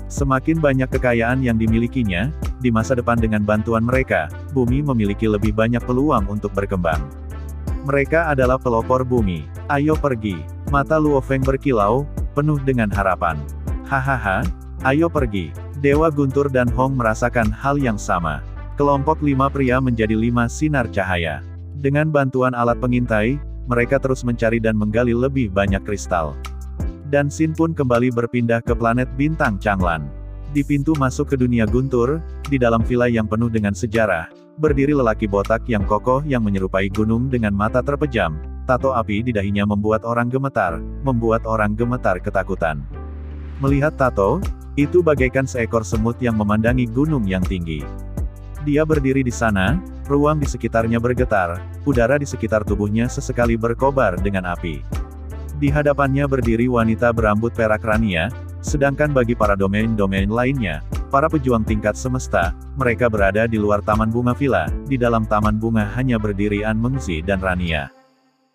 Speaker 1: Semakin banyak kekayaan yang dimilikinya, di masa depan dengan bantuan mereka, bumi memiliki lebih banyak peluang untuk berkembang. Mereka adalah pelopor bumi. Ayo pergi. Mata Luo Feng berkilau, penuh dengan harapan. Hahaha, ayo pergi. Dewa Guntur dan Hong merasakan hal yang sama. Kelompok 5 pria menjadi 5 sinar cahaya. Dengan bantuan alat pengintai, mereka terus mencari dan menggali lebih banyak kristal. Dan Xin pun kembali berpindah ke planet bintang Changlan. Di pintu masuk ke dunia Guntur, di dalam villa yang penuh dengan sejarah, berdiri lelaki botak yang kokoh yang menyerupai gunung dengan mata terpejam. Tato api di dahinya membuat orang gemetar ketakutan. Melihat tato, itu bagaikan seekor semut yang memandangi gunung yang tinggi. Dia berdiri di sana, ruang di sekitarnya bergetar, udara di sekitar tubuhnya sesekali berkobar dengan api. Di hadapannya berdiri wanita berambut perak Rania, sedangkan bagi para domain-domain lainnya, para pejuang tingkat semesta, mereka berada di luar taman bunga villa, di dalam taman bunga hanya berdiri An Mengzi dan Rania.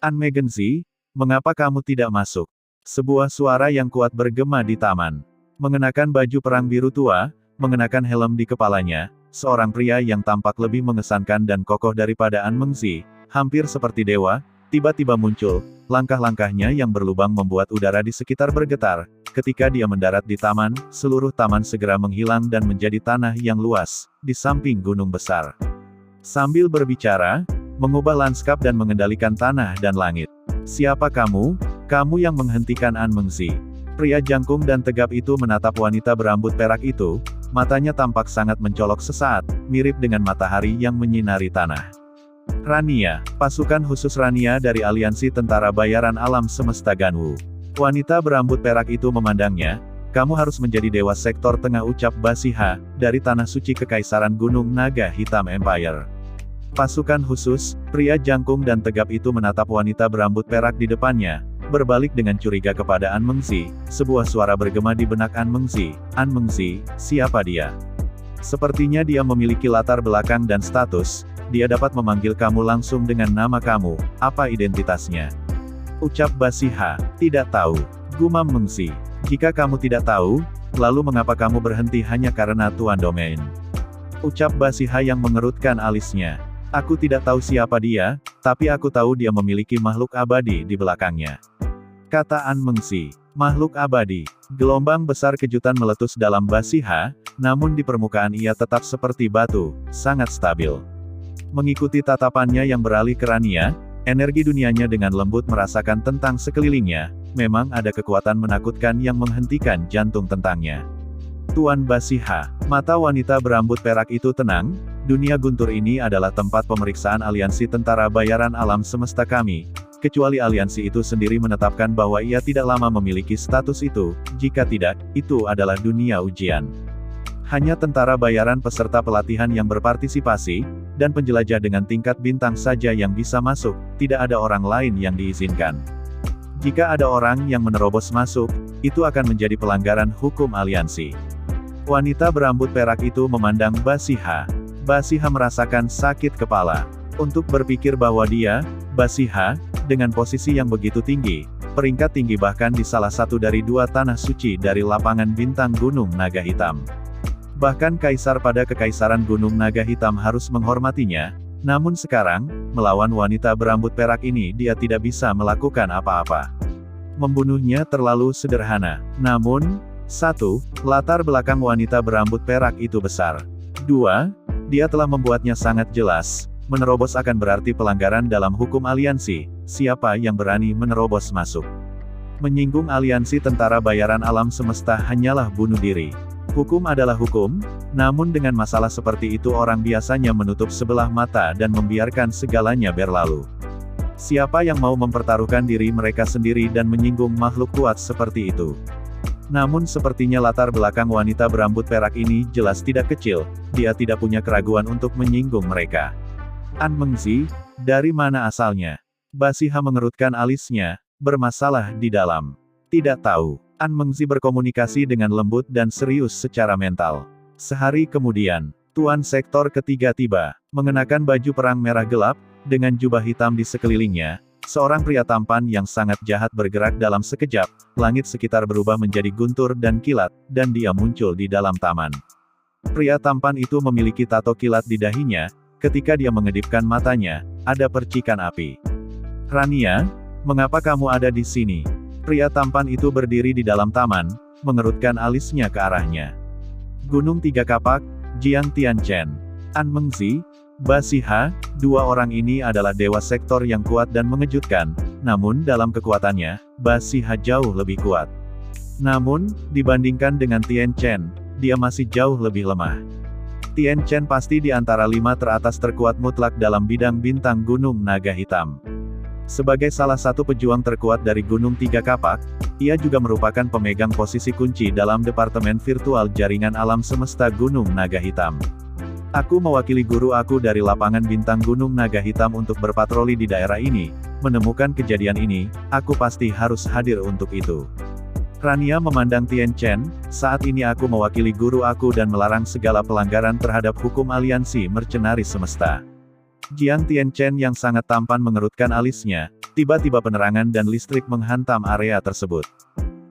Speaker 1: An Megenzi, Mengapa kamu tidak masuk? Sebuah suara yang kuat bergema di taman. Mengenakan baju perang biru tua, mengenakan helm di kepalanya, seorang pria yang tampak lebih mengesankan dan kokoh daripada An Mengzi, hampir seperti dewa, tiba-tiba muncul. Langkah-langkahnya yang berlubang membuat udara di sekitar bergetar. Ketika dia mendarat di taman, seluruh taman segera menghilang dan menjadi tanah yang luas, di samping gunung besar. Sambil berbicara, mengubah lanskap dan mengendalikan tanah dan langit. Siapa kamu? Kamu yang menghentikan An Mengzi. Pria jangkung dan tegap itu menatap wanita berambut perak itu, matanya tampak sangat mencolok sesaat, mirip dengan matahari yang menyinari tanah. Rania, pasukan khusus Rania dari Aliansi Tentara Bayaran Alam Semesta Ganwu. Wanita berambut perak itu memandangnya, kamu harus menjadi dewa sektor tengah, ucap Basiha, dari Tanah Suci Kekaisaran Gunung Naga Hitam Empire. Pasukan khusus, pria jangkung dan tegap itu menatap wanita berambut perak di depannya, berbalik dengan curiga kepada An Mengzi. Sebuah suara bergema di benak An Mengzi. An Mengzi, siapa dia? Sepertinya dia memiliki latar belakang dan status, dia dapat memanggil kamu langsung dengan nama kamu, apa identitasnya? Ucap Basiha, tidak tahu. Gumam Mengzi. Jika kamu tidak tahu, lalu mengapa kamu berhenti hanya karena Tuan Domain? Ucap Basiha yang mengerutkan alisnya. Aku tidak tahu siapa dia, tapi aku tahu dia memiliki makhluk abadi di belakangnya. Kata An Mengzi. Makhluk abadi. Gelombang besar kejutan meletus dalam Basiha, namun di permukaan ia tetap seperti batu, sangat stabil. Mengikuti tatapannya yang beralih ke Rania, energi dunianya dengan lembut merasakan tentang sekelilingnya, memang ada kekuatan menakutkan yang menghentikan jantung tentangnya. Tuan Basiha, mata wanita berambut perak itu tenang, dunia guntur ini adalah tempat pemeriksaan aliansi tentara bayaran alam semesta kami, kecuali aliansi itu sendiri menetapkan bahwa ia tidak lama memiliki status itu, jika tidak, itu adalah dunia ujian. Hanya tentara bayaran peserta pelatihan yang berpartisipasi, dan penjelajah dengan tingkat bintang saja yang bisa masuk, tidak ada orang lain yang diizinkan. Jika ada orang yang menerobos masuk, itu akan menjadi pelanggaran hukum aliansi. Wanita berambut perak itu memandang Basiha. Basiha merasakan sakit kepala. Untuk berpikir bahwa dia, Basiha, dengan posisi yang begitu tinggi, peringkat tinggi bahkan di salah satu dari dua tanah suci dari lapangan bintang Gunung Naga Hitam. Bahkan kaisar pada kekaisaran Gunung Naga Hitam harus menghormatinya, namun sekarang, melawan wanita berambut perak ini dia tidak bisa melakukan apa-apa. Membunuhnya terlalu sederhana. Namun, 1. Latar belakang wanita berambut perak itu besar. 2. Dia telah membuatnya sangat jelas, menerobos akan berarti pelanggaran dalam hukum aliansi, siapa yang berani menerobos masuk. Menyinggung aliansi tentara bayaran alam semesta hanyalah bunuh diri. Hukum adalah hukum, namun dengan masalah seperti itu orang biasanya menutup sebelah mata dan membiarkan segalanya berlalu. Siapa yang mau mempertaruhkan diri mereka sendiri dan menyinggung makhluk kuat seperti itu? Namun sepertinya latar belakang wanita berambut perak ini jelas tidak kecil, dia tidak punya keraguan untuk menyinggung mereka. An Mengzi, dari mana asalnya? Basiha mengerutkan alisnya, bermasalah di dalam. Tidak tahu. An Mengzi berkomunikasi dengan lembut dan serius secara mental. Sehari kemudian, Tuan Sektor ketiga tiba, mengenakan baju perang merah gelap, dengan jubah hitam di sekelilingnya, seorang pria tampan yang sangat jahat bergerak dalam sekejap, langit sekitar berubah menjadi guntur dan kilat, dan dia muncul di dalam taman. Pria tampan itu memiliki tato kilat di dahinya, ketika dia mengedipkan matanya, ada percikan api. Rania, mengapa kamu ada di sini? Pria tampan itu berdiri di dalam taman, mengerutkan alisnya ke arahnya. Gunung Tiga Kapak, Jiang Tianchen. An Mengzi, Basiha, dua orang ini adalah dewa sektor yang kuat dan mengejutkan, namun dalam kekuatannya, Basiha jauh lebih kuat. Namun, dibandingkan dengan Tianchen, dia masih jauh lebih lemah. Tianchen pasti di antara 5 teratas terkuat mutlak dalam bidang bintang Gunung Naga Hitam. Sebagai salah satu pejuang terkuat dari Gunung Tiga Kapak, ia juga merupakan pemegang posisi kunci dalam Departemen Virtual Jaringan Alam Semesta Gunung Naga Hitam. Aku mewakili guru aku dari lapangan bintang Gunung Naga Hitam untuk berpatroli di daerah ini, menemukan kejadian ini, aku pasti harus hadir untuk itu. Rania memandang Tianchen, saat ini aku mewakili guru aku dan melarang segala pelanggaran terhadap hukum aliansi mercenaris semesta. Jiang Tianchen yang sangat tampan mengerutkan alisnya, Tiba-tiba penerangan dan listrik menghantam area tersebut.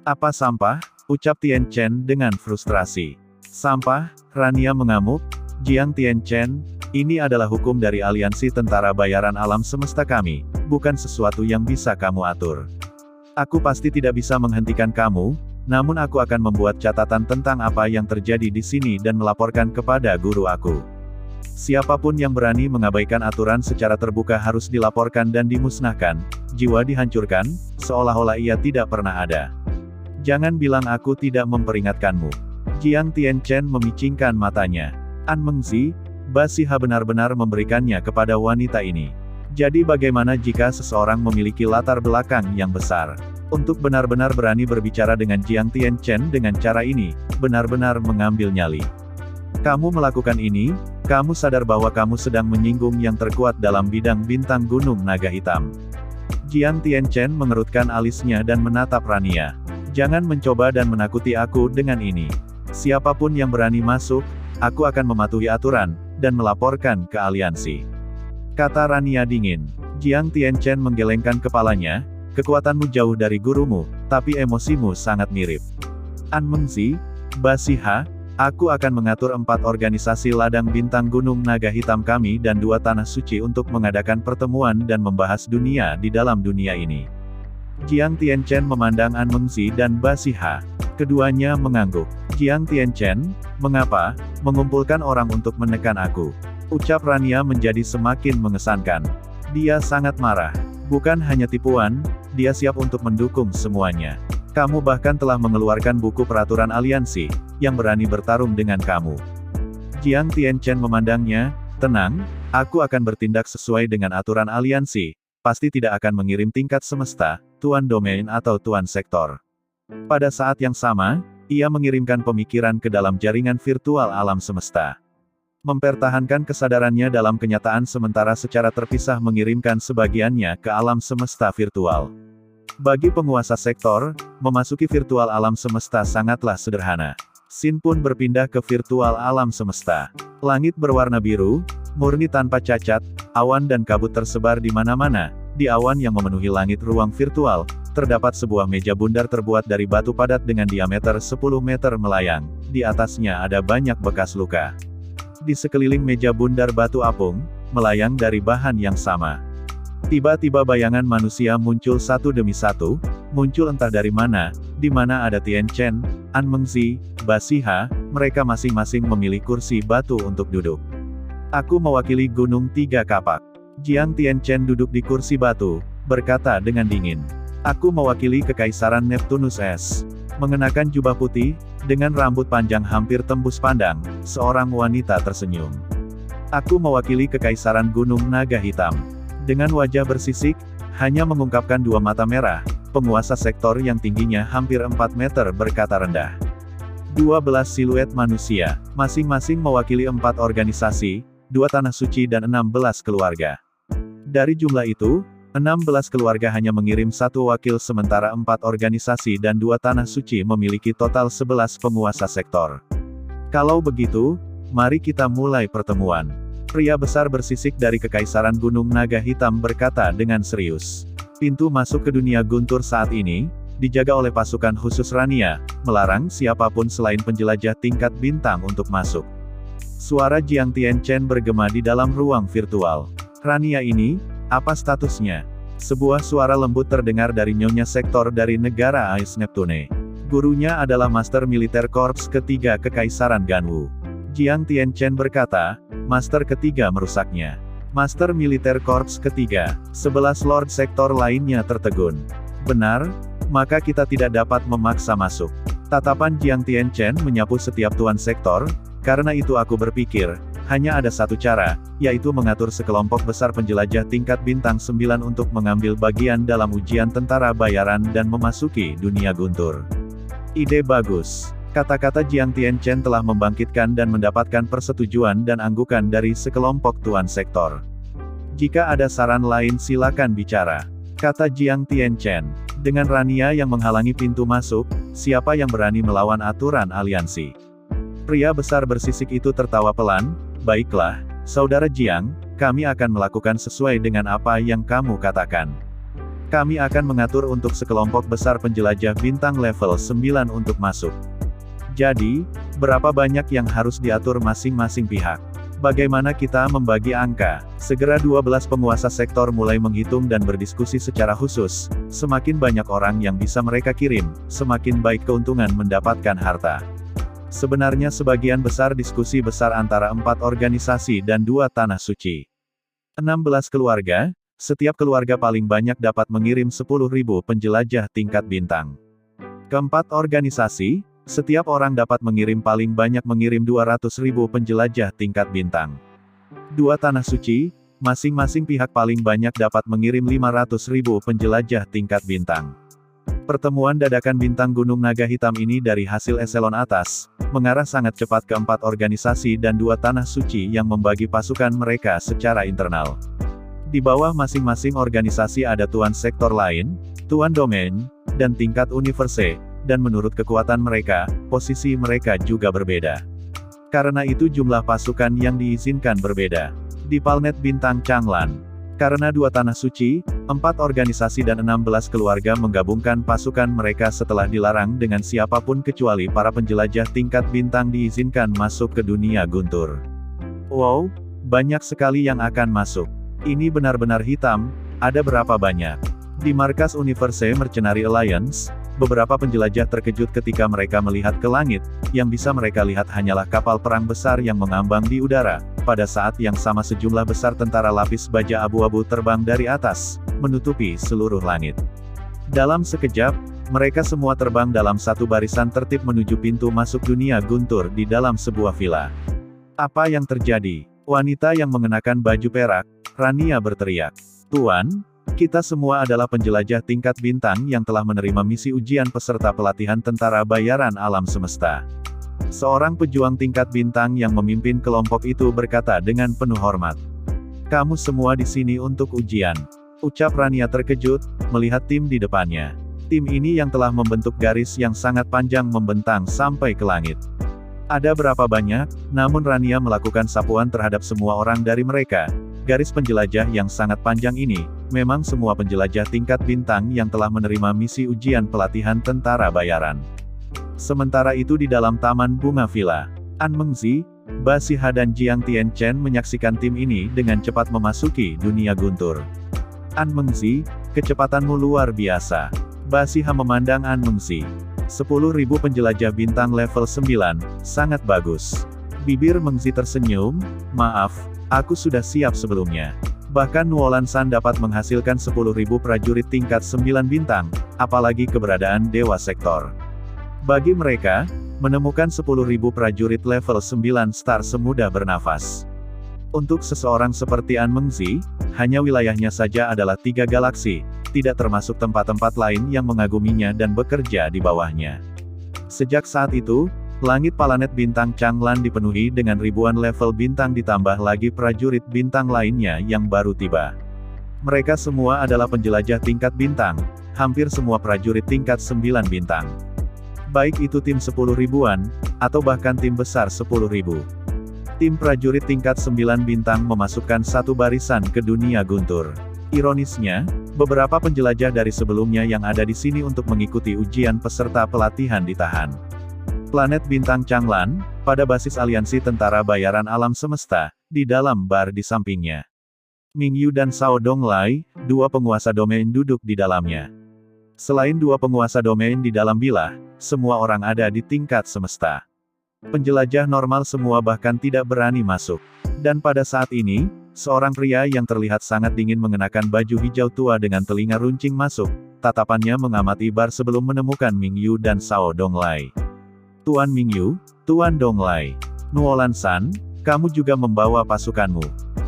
Speaker 1: Apa sampah? Ucap Tian Chen dengan frustrasi. Sampah? Rania mengamuk. Jiang Tian Chen, ini adalah hukum dari aliansi tentara bayaran alam semesta kami, bukan sesuatu yang bisa kamu atur. Aku pasti tidak bisa menghentikan kamu, namun aku akan membuat catatan tentang apa yang terjadi di sini dan melaporkan kepada guru aku. Siapapun yang berani mengabaikan aturan secara terbuka harus dilaporkan dan dimusnahkan, jiwa dihancurkan, seolah-olah ia tidak pernah ada. Jangan bilang aku tidak memperingatkanmu. Jiang Tian Chen memicingkan matanya. An Mengzi, Basiha benar-benar memberikannya kepada wanita ini. Jadi bagaimana jika seseorang memiliki latar belakang yang besar? Untuk benar-benar berani berbicara dengan Jiang Tian Chen dengan cara ini, benar-benar mengambil nyali. Kamu melakukan ini, kamu sadar bahwa kamu sedang menyinggung yang terkuat dalam bidang bintang gunung naga hitam. Jiang Tian Chen mengerutkan alisnya dan menatap Rania. Jangan mencoba dan menakuti aku dengan ini. Siapapun yang berani masuk, aku akan mematuhi aturan, dan melaporkan ke aliansi. Kata Rania dingin. Jiang Tian Chen menggelengkan kepalanya, kekuatanmu jauh dari gurumu, tapi emosimu sangat mirip. An Mengzi, Basiha, aku akan mengatur 4 organisasi ladang bintang gunung naga hitam kami dan 2 tanah suci untuk mengadakan pertemuan dan membahas dunia di dalam dunia ini. Jiang Tian Chen memandang An Mengzi dan Basiha. Keduanya mengangguk. Jiang Tian Chen, mengapa mengumpulkan orang untuk menekan aku? Ucap Rania menjadi semakin mengesankan. Dia sangat marah. Bukan hanya tipuan, dia siap untuk mendukung semuanya. Kamu bahkan telah mengeluarkan buku peraturan aliansi, yang berani bertarung dengan kamu. Jiang Tian Chen memandangnya, tenang, aku akan bertindak sesuai dengan aturan aliansi, pasti tidak akan mengirim tingkat semesta, tuan domain atau tuan sektor. Pada saat yang sama, ia mengirimkan pemikiran ke dalam jaringan virtual alam semesta. Mempertahankan kesadarannya dalam kenyataan sementara secara terpisah mengirimkan sebagiannya ke alam semesta virtual. Bagi penguasa sektor, memasuki virtual alam semesta sangatlah sederhana. Sin pun berpindah ke virtual alam semesta. Langit berwarna biru, murni tanpa cacat, awan dan kabut tersebar di mana-mana. Di awan yang memenuhi langit ruang virtual, terdapat sebuah meja bundar terbuat dari batu padat dengan diameter 10 meter melayang. Di atasnya ada banyak bekas luka. Di sekeliling meja bundar batu apung, melayang dari bahan yang sama. Tiba-tiba bayangan manusia muncul satu demi satu, muncul entah dari mana, di mana ada Tian Chen, An Mengzi, Basiha, mereka masing-masing memilih kursi batu untuk duduk. Aku mewakili Gunung Tiga Kapak. Jiang Tian Chen duduk di kursi batu, berkata dengan dingin. Aku mewakili Kekaisaran Neptunus S. Mengenakan jubah putih, dengan rambut panjang hampir tembus pandang, seorang wanita tersenyum. Aku mewakili Kekaisaran Gunung Naga Hitam. Dengan wajah bersisik, hanya mengungkapkan 2 mata merah, penguasa sektor yang tingginya hampir 4 meter berkata rendah. 12 siluet manusia, masing-masing mewakili 4 organisasi, 2 tanah suci dan 16 keluarga. Dari jumlah itu, 16 keluarga hanya mengirim 1 wakil sementara 4 organisasi dan 2 tanah suci memiliki total 11 penguasa sektor. Kalau begitu, mari kita mulai pertemuan. Pria besar bersisik dari Kekaisaran Gunung Naga Hitam berkata dengan serius. Pintu masuk ke dunia guntur saat ini, dijaga oleh pasukan khusus Rania, melarang siapapun selain penjelajah tingkat bintang untuk masuk. Suara Jiang Tian Chen bergema di dalam ruang virtual. Rania ini, apa statusnya? Sebuah suara lembut terdengar dari nyonya sektor dari negara Ais Neptune. Gurunya adalah Master Militer Korps ketiga Kekaisaran Ganwu. Jiang Tian Chen berkata, Master ketiga merusaknya. Master Militer Korps ketiga, 11 Lord Sektor lainnya tertegun. Benar, maka kita tidak dapat memaksa masuk. Tatapan Jiang Tian Chen menyapu setiap tuan sektor, karena itu aku berpikir, hanya ada satu cara, yaitu mengatur sekelompok besar penjelajah tingkat bintang 9 untuk mengambil bagian dalam ujian tentara bayaran dan memasuki dunia guntur. Ide bagus. Kata-kata Jiang Tian Chen telah membangkitkan dan mendapatkan persetujuan dan anggukan dari sekelompok tuan sektor. Jika ada saran lain silakan bicara. Kata Jiang Tian Chen. Dengan Rania yang menghalangi pintu masuk, siapa yang berani melawan aturan aliansi? Pria besar bersisik itu tertawa pelan, baiklah, saudara Jiang, kami akan melakukan sesuai dengan apa yang kamu katakan. Kami akan mengatur untuk sekelompok besar penjelajah bintang level 9 untuk masuk. Jadi, berapa banyak yang harus diatur masing-masing pihak? Bagaimana kita membagi angka? Segera 12 penguasa sektor mulai menghitung dan berdiskusi secara khusus. Semakin banyak orang yang bisa mereka kirim, semakin baik keuntungan mendapatkan harta. Sebenarnya sebagian besar diskusi besar antara 4 organisasi dan 2 tanah suci. 16 keluarga, setiap keluarga paling banyak dapat mengirim 10.000 penjelajah tingkat bintang. Keempat organisasi, setiap orang dapat mengirim paling banyak mengirim 200.000 penjelajah tingkat bintang. 2 tanah suci, masing-masing pihak paling banyak dapat mengirim 500.000 penjelajah tingkat bintang. Pertemuan dadakan bintang Gunung Naga Hitam ini dari hasil eselon atas, mengarah sangat cepat ke 4 organisasi dan 2 tanah suci yang membagi pasukan mereka secara internal. Di bawah masing-masing organisasi ada tuan sektor lain, tuan domain, dan tingkat universe, dan menurut kekuatan mereka, posisi mereka juga berbeda. Karena itu jumlah pasukan yang diizinkan berbeda. Di Palnet Bintang Changlan, karena 2 tanah suci, 4 organisasi dan 16 keluarga menggabungkan pasukan mereka setelah dilarang dengan siapapun kecuali para penjelajah tingkat bintang diizinkan masuk ke dunia guntur. Wow, banyak sekali yang akan masuk. Ini benar-benar hitam, ada berapa banyak? Di markas Universe Mercenary Alliance, beberapa penjelajah terkejut ketika mereka melihat ke langit, yang bisa mereka lihat hanyalah kapal perang besar yang mengambang di udara. Pada saat yang sama sejumlah besar tentara lapis baja abu-abu terbang dari atas, menutupi seluruh langit. Dalam sekejap, mereka semua terbang dalam satu barisan tertib menuju pintu masuk dunia guntur di dalam sebuah villa. Apa yang terjadi? Wanita yang mengenakan baju perak, Rania berteriak. Tuan, kita semua adalah penjelajah tingkat bintang yang telah menerima misi ujian peserta pelatihan tentara bayaran alam semesta. Seorang pejuang tingkat bintang yang memimpin kelompok itu berkata dengan penuh hormat. Kamu semua di sini untuk ujian. Ucap Rania terkejut, melihat tim di depannya. Tim ini yang telah membentuk garis yang sangat panjang membentang sampai ke langit. Ada berapa banyak, namun Rania melakukan sapuan terhadap semua orang dari mereka. Garis penjelajah yang sangat panjang ini, memang semua penjelajah tingkat bintang yang telah menerima misi ujian pelatihan tentara bayaran. Sementara itu di dalam taman bunga villa, An Mengzi, Ba Siha dan Jiang Tianchen menyaksikan tim ini dengan cepat memasuki dunia guntur. An Mengzi, kecepatanmu luar biasa. Ba Siha memandang An Mengzi. 10.000 penjelajah bintang level 9, sangat bagus. Bibir Mengzi tersenyum, maaf, aku sudah siap sebelumnya. Bahkan Nuolan San dapat menghasilkan 10.000 prajurit tingkat 9 bintang, apalagi keberadaan Dewa Sektor. Bagi mereka, menemukan 10.000 prajurit level 9 star semudah bernafas. Untuk seseorang seperti An Mengzi, hanya wilayahnya saja adalah 3 galaksi, tidak termasuk tempat-tempat lain yang mengaguminya dan bekerja di bawahnya. Sejak saat itu, langit planet bintang Changlan dipenuhi dengan ribuan level bintang ditambah lagi prajurit bintang lainnya yang baru tiba. Mereka semua adalah penjelajah tingkat bintang, hampir semua prajurit tingkat 9 bintang. Baik itu tim 10 ribuan, atau bahkan tim besar 10.000. Tim prajurit tingkat 9 bintang memasukkan satu barisan ke dunia guntur. Ironisnya, beberapa penjelajah dari sebelumnya yang ada di sini untuk mengikuti ujian peserta pelatihan ditahan. Planet bintang Changlan, pada basis aliansi tentara bayaran alam semesta, di dalam bar di sampingnya. Mingyu dan Sao Donglai, 2 penguasa domain duduk di dalamnya. Selain 2 penguasa domain di dalam bilah, semua orang ada di tingkat semesta. Penjelajah normal semua bahkan tidak berani masuk. Dan pada saat ini, seorang pria yang terlihat sangat dingin mengenakan baju hijau tua dengan telinga runcing masuk. Tatapannya mengamati bar sebelum menemukan Mingyu dan Sao Donglai. Tuan Mingyu, Tuan Donglai. Nuolan San, kamu juga membawa pasukanmu.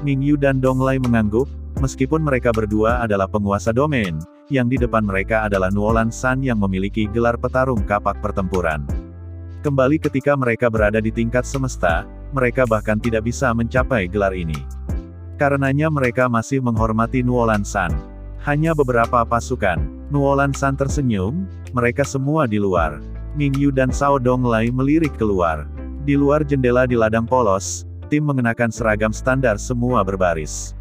Speaker 1: Mingyu dan Donglai mengangguk, meskipun mereka berdua adalah penguasa domain, yang di depan mereka adalah Nuolan San yang memiliki gelar petarung kapak pertempuran. Kembali ketika mereka berada di tingkat semesta, mereka bahkan tidak bisa mencapai gelar ini. Karenanya mereka masih menghormati Nuolan San. Hanya beberapa pasukan. Nuolan San tersenyum, mereka semua di luar. Mingyu dan Sao Donglai melirik keluar. Di luar jendela di ladang polos, tim mengenakan seragam standar semua berbaris.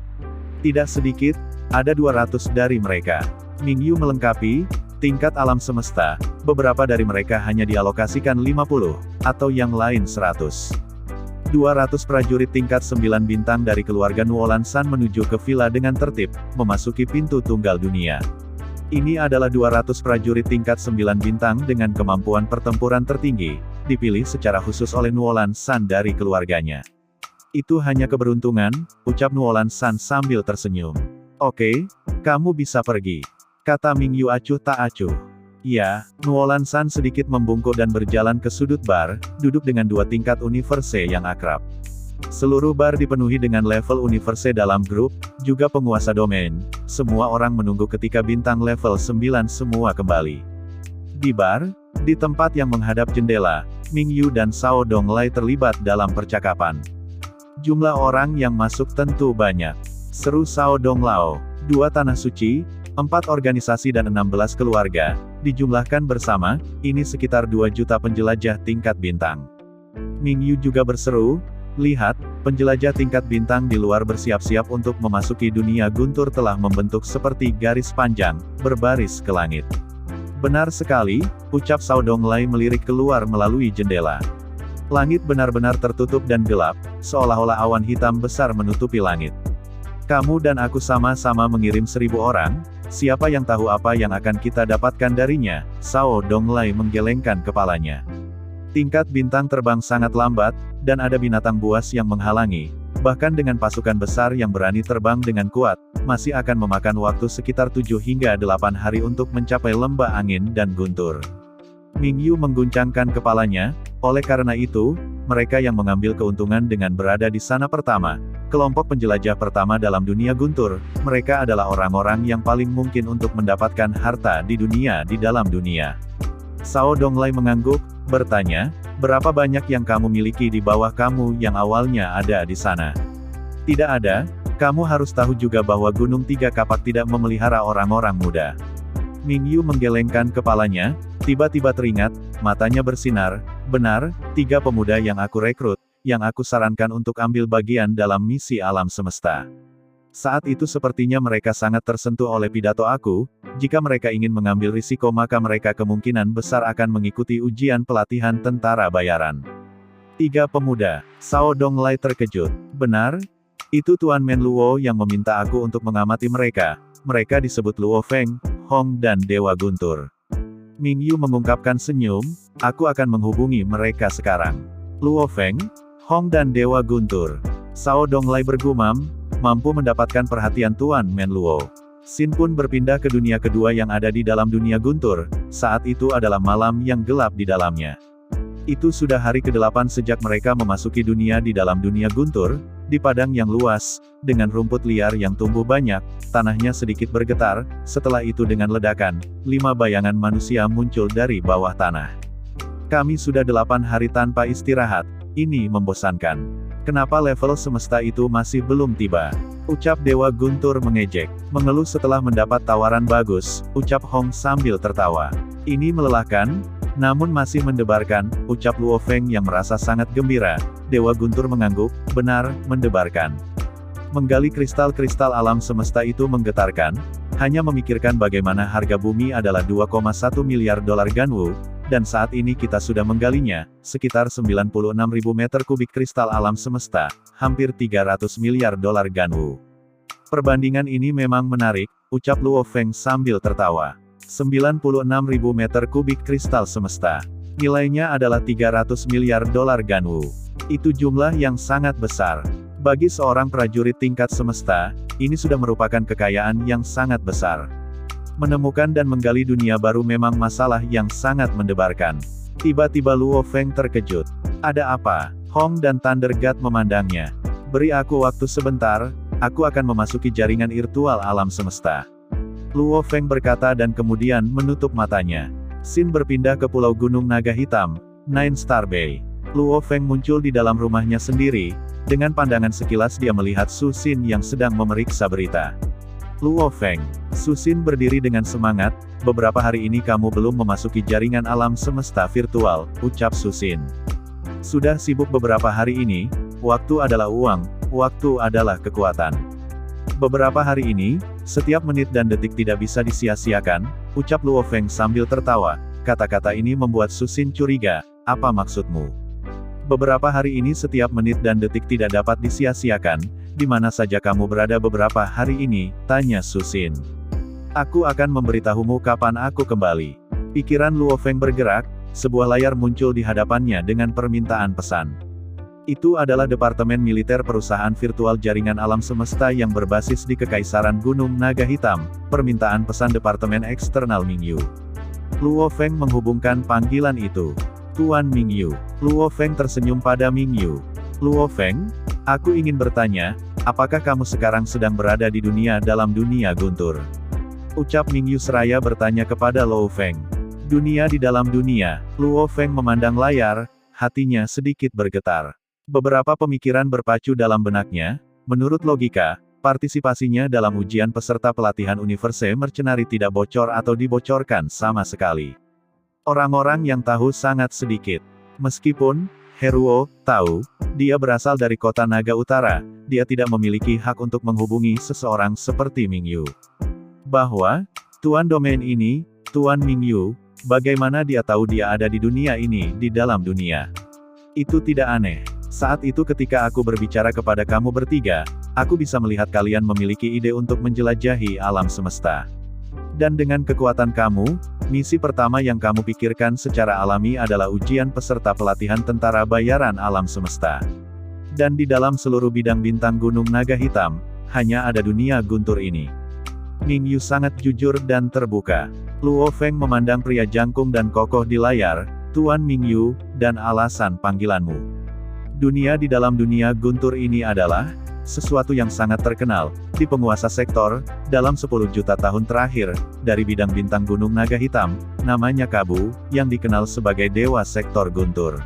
Speaker 1: Tidak sedikit, ada 200 dari mereka. Mingyu melengkapi, tingkat alam semesta, beberapa dari mereka hanya dialokasikan 50, atau yang lain 100. 200 prajurit tingkat 9 bintang dari keluarga Nuolan San menuju ke villa dengan tertib, memasuki pintu tunggal dunia. Ini adalah 200 prajurit tingkat 9 bintang dengan kemampuan pertempuran tertinggi, dipilih secara khusus oleh Nuolan San dari keluarganya. Itu hanya keberuntungan, ucap Nuolan San sambil tersenyum. Oke, kamu bisa pergi, kata Mingyu acuh tak acuh. Ya, Nuolan San sedikit membungkuk dan berjalan ke sudut bar, duduk dengan 2 tingkat universe yang akrab. Seluruh bar dipenuhi dengan level universe dalam grup, juga penguasa domain. Semua orang menunggu ketika bintang level 9 semua kembali. Di bar, di tempat yang menghadap jendela, Mingyu dan Sao Donglai terlibat dalam percakapan. Jumlah orang yang masuk tentu banyak, seru Sao Donglao. 2 tanah suci, 4 organisasi dan 16 keluarga, dijumlahkan bersama, ini sekitar 2 juta penjelajah tingkat bintang. Mingyu juga berseru, lihat, penjelajah tingkat bintang di luar bersiap-siap untuk memasuki dunia guntur telah membentuk seperti garis panjang, berbaris ke langit. Benar sekali, ucap Sao Donglai melirik keluar melalui jendela. Langit benar-benar tertutup dan gelap, seolah-olah awan hitam besar menutupi langit. Kamu dan aku sama-sama mengirim 1000 orang, siapa yang tahu apa yang akan kita dapatkan darinya, Sao Donglai menggelengkan kepalanya. Tingkat bintang terbang sangat lambat, dan ada binatang buas yang menghalangi, bahkan dengan pasukan besar yang berani terbang dengan kuat, masih akan memakan waktu sekitar 7 hingga 8 hari untuk mencapai lembah angin dan guntur. Mingyu mengguncangkan kepalanya, oleh karena itu, mereka yang mengambil keuntungan dengan berada di sana pertama, kelompok penjelajah pertama dalam dunia guntur, mereka adalah orang-orang yang paling mungkin untuk mendapatkan harta di dalam dunia. Sao Donglai mengangguk, bertanya, berapa banyak yang kamu miliki di bawah kamu yang awalnya ada di sana? Tidak ada, kamu harus tahu juga bahwa Gunung Tiga Kapak tidak memelihara orang-orang muda. Mingyu menggelengkan kepalanya, tiba-tiba teringat, matanya bersinar, benar, 3 pemuda yang aku rekrut, yang aku sarankan untuk ambil bagian dalam misi alam semesta. Saat itu sepertinya mereka sangat tersentuh oleh pidato aku, jika mereka ingin mengambil risiko maka mereka kemungkinan besar akan mengikuti ujian pelatihan tentara bayaran. 3 pemuda, Sao Donglai terkejut, benar? Itu Tuan Men Luo yang meminta aku untuk mengamati mereka, mereka disebut Luo Feng, Hong dan Dewa Guntur. Mingyu mengungkapkan senyum, aku akan menghubungi mereka sekarang. Luo Feng, Hong dan Dewa Guntur. Sao Donglai bergumam, mampu mendapatkan perhatian Tuan Men Luo. Sin pun berpindah ke dunia kedua yang ada di dalam dunia guntur, saat itu adalah malam yang gelap di dalamnya. Itu sudah hari ke-8 sejak mereka memasuki dunia di dalam dunia guntur, di padang yang luas, dengan rumput liar yang tumbuh banyak, tanahnya sedikit bergetar, setelah itu dengan ledakan, 5 bayangan manusia muncul dari bawah tanah. Kami sudah 8 hari tanpa istirahat, ini membosankan. Kenapa level semesta itu masih belum tiba? Ucap Dewa Guntur mengejek. Mengeluh setelah mendapat tawaran bagus, ucap Hong sambil tertawa. Ini melelahkan, namun masih mendebarkan, ucap Luo Feng yang merasa sangat gembira. Dewa Guntur mengangguk, benar, mendebarkan. Menggali kristal-kristal alam semesta itu menggetarkan, hanya memikirkan bagaimana harga bumi adalah 2,1 miliar dolar Ganwu, dan saat ini kita sudah menggalinya, sekitar 96.000 meter kubik kristal alam semesta, hampir 300 miliar dolar Ganwu. Perbandingan ini memang menarik, ucap Luo Feng sambil tertawa. 96.000 meter kubik kristal semesta. Nilainya adalah 300 miliar dolar Ganwu. Itu jumlah yang sangat besar. Bagi seorang prajurit tingkat semesta, ini sudah merupakan kekayaan yang sangat besar. Menemukan dan menggali dunia baru memang masalah yang sangat mendebarkan. Tiba-tiba Luo Feng terkejut. Ada apa? Hong dan Thunder God memandangnya. Beri aku waktu sebentar, aku akan memasuki jaringan virtual alam semesta. Luo Feng berkata dan kemudian menutup matanya. Sin berpindah ke Pulau Gunung Naga Hitam, Nine Star Bay. Luo Feng muncul di dalam rumahnya sendiri, dengan pandangan sekilas dia melihat Su Xin yang sedang memeriksa berita. Luo Feng, Su Xin berdiri dengan semangat, beberapa hari ini kamu belum memasuki jaringan alam semesta virtual, ucap Su Xin. Sudah sibuk beberapa hari ini, waktu adalah uang, waktu adalah kekuatan. Beberapa hari ini, setiap menit dan detik tidak bisa disia-siakan, ucap Luo Feng sambil tertawa. Kata-kata ini membuat Susin curiga, apa maksudmu? Beberapa hari ini setiap menit dan detik tidak dapat disia-siakan, di mana saja kamu berada beberapa hari ini, tanya Susin. Aku akan memberitahumu kapan aku kembali. Pikiran Luo Feng bergerak, sebuah layar muncul di hadapannya dengan permintaan pesan. Itu adalah Departemen Militer Perusahaan Virtual Jaringan Alam Semesta yang berbasis di Kekaisaran Gunung Naga Hitam, permintaan pesan Departemen Eksternal Mingyu. Luo Feng menghubungkan panggilan itu. Tuan Mingyu. Luo Feng tersenyum pada Mingyu. Luo Feng, aku ingin bertanya, apakah kamu sekarang sedang berada di dunia dalam dunia guntur? Ucap Mingyu seraya bertanya kepada Luo Feng. Dunia di dalam dunia. Luo Feng memandang layar, hatinya sedikit bergetar. Beberapa pemikiran berpacu dalam benaknya. Menurut logika, partisipasinya dalam ujian peserta pelatihan Universe Mercenary tidak bocor atau dibocorkan sama sekali. Orang-orang yang tahu sangat sedikit. Meskipun Heruo tahu, dia berasal dari kota Naga Utara, dia tidak memiliki hak untuk menghubungi seseorang seperti Mingyu. Bahwa, Tuan domain ini, Tuan Mingyu, bagaimana dia tahu dia ada di dunia ini, di dalam dunia? Itu tidak aneh. Saat itu ketika aku berbicara kepada kamu bertiga, aku bisa melihat kalian memiliki ide untuk menjelajahi alam semesta. Dan dengan kekuatan kamu, misi pertama yang kamu pikirkan secara alami adalah ujian peserta pelatihan tentara bayaran alam semesta. Dan di dalam seluruh bidang bintang Gunung Naga Hitam, hanya ada dunia guntur ini. Mingyu sangat jujur dan terbuka. Luo Feng memandang pria jangkung dan kokoh di layar, Tuan Mingyu, dan alasan panggilanmu. Dunia di dalam dunia guntur ini adalah sesuatu yang sangat terkenal di penguasa sektor dalam 10 juta tahun terakhir dari bidang bintang Gunung Naga Hitam, namanya Kabu, yang dikenal sebagai dewa sektor guntur.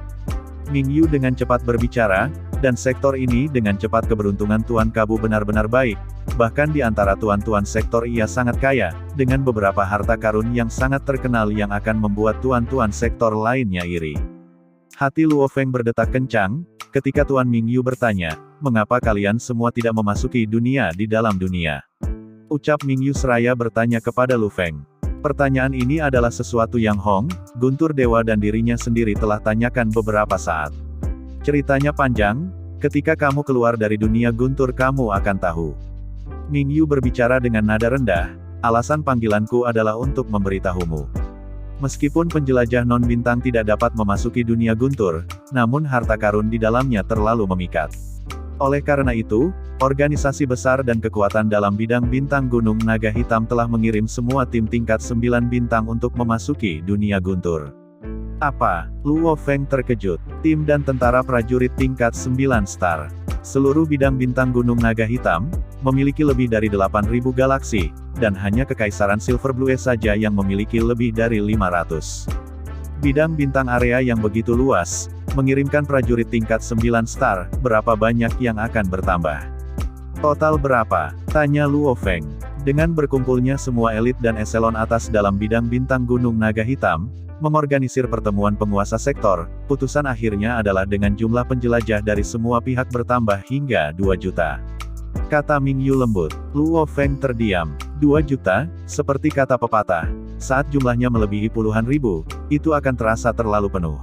Speaker 1: Mingyu dengan cepat berbicara, dan sektor ini dengan cepat keberuntungan Tuan Kabu benar-benar baik, bahkan di antara tuan-tuan sektor ia sangat kaya, dengan beberapa harta karun yang sangat terkenal yang akan membuat tuan-tuan sektor lainnya iri. Hati Luo Feng berdetak kencang, ketika Tuan Mingyu bertanya, mengapa kalian semua tidak memasuki dunia di dalam dunia? Ucap Mingyu seraya bertanya kepada Luo Feng. Pertanyaan ini adalah sesuatu yang Hong, Guntur Dewa dan dirinya sendiri telah tanyakan beberapa saat. Ceritanya panjang, ketika kamu keluar dari dunia guntur kamu akan tahu. Mingyu berbicara dengan nada rendah, alasan panggilanku adalah untuk memberitahumu. Meskipun penjelajah non-bintang tidak dapat memasuki dunia guntur, namun harta karun di dalamnya terlalu memikat. Oleh karena itu, organisasi besar dan kekuatan dalam bidang bintang Gunung Naga Hitam telah mengirim semua tim tingkat 9 bintang untuk memasuki dunia guntur. Apa? Luo Feng terkejut. Tim dan tentara prajurit tingkat 9 star. Seluruh bidang bintang Gunung Naga Hitam, memiliki lebih dari 8.000 galaksi, dan hanya Kekaisaran Silver Blue saja yang memiliki lebih dari 500. Bidang bintang area yang begitu luas, mengirimkan prajurit tingkat 9 star, berapa banyak yang akan bertambah? Total berapa? Tanya Luo Feng. Dengan berkumpulnya semua elit dan eselon atas dalam bidang bintang Gunung Naga Hitam, mengorganisir pertemuan penguasa sektor, putusan akhirnya adalah dengan jumlah penjelajah dari semua pihak bertambah hingga 2 juta. Kata Mingyu lembut. Luo Feng terdiam. 2 juta, seperti kata pepatah. Saat jumlahnya melebihi puluhan ribu, itu akan terasa terlalu penuh.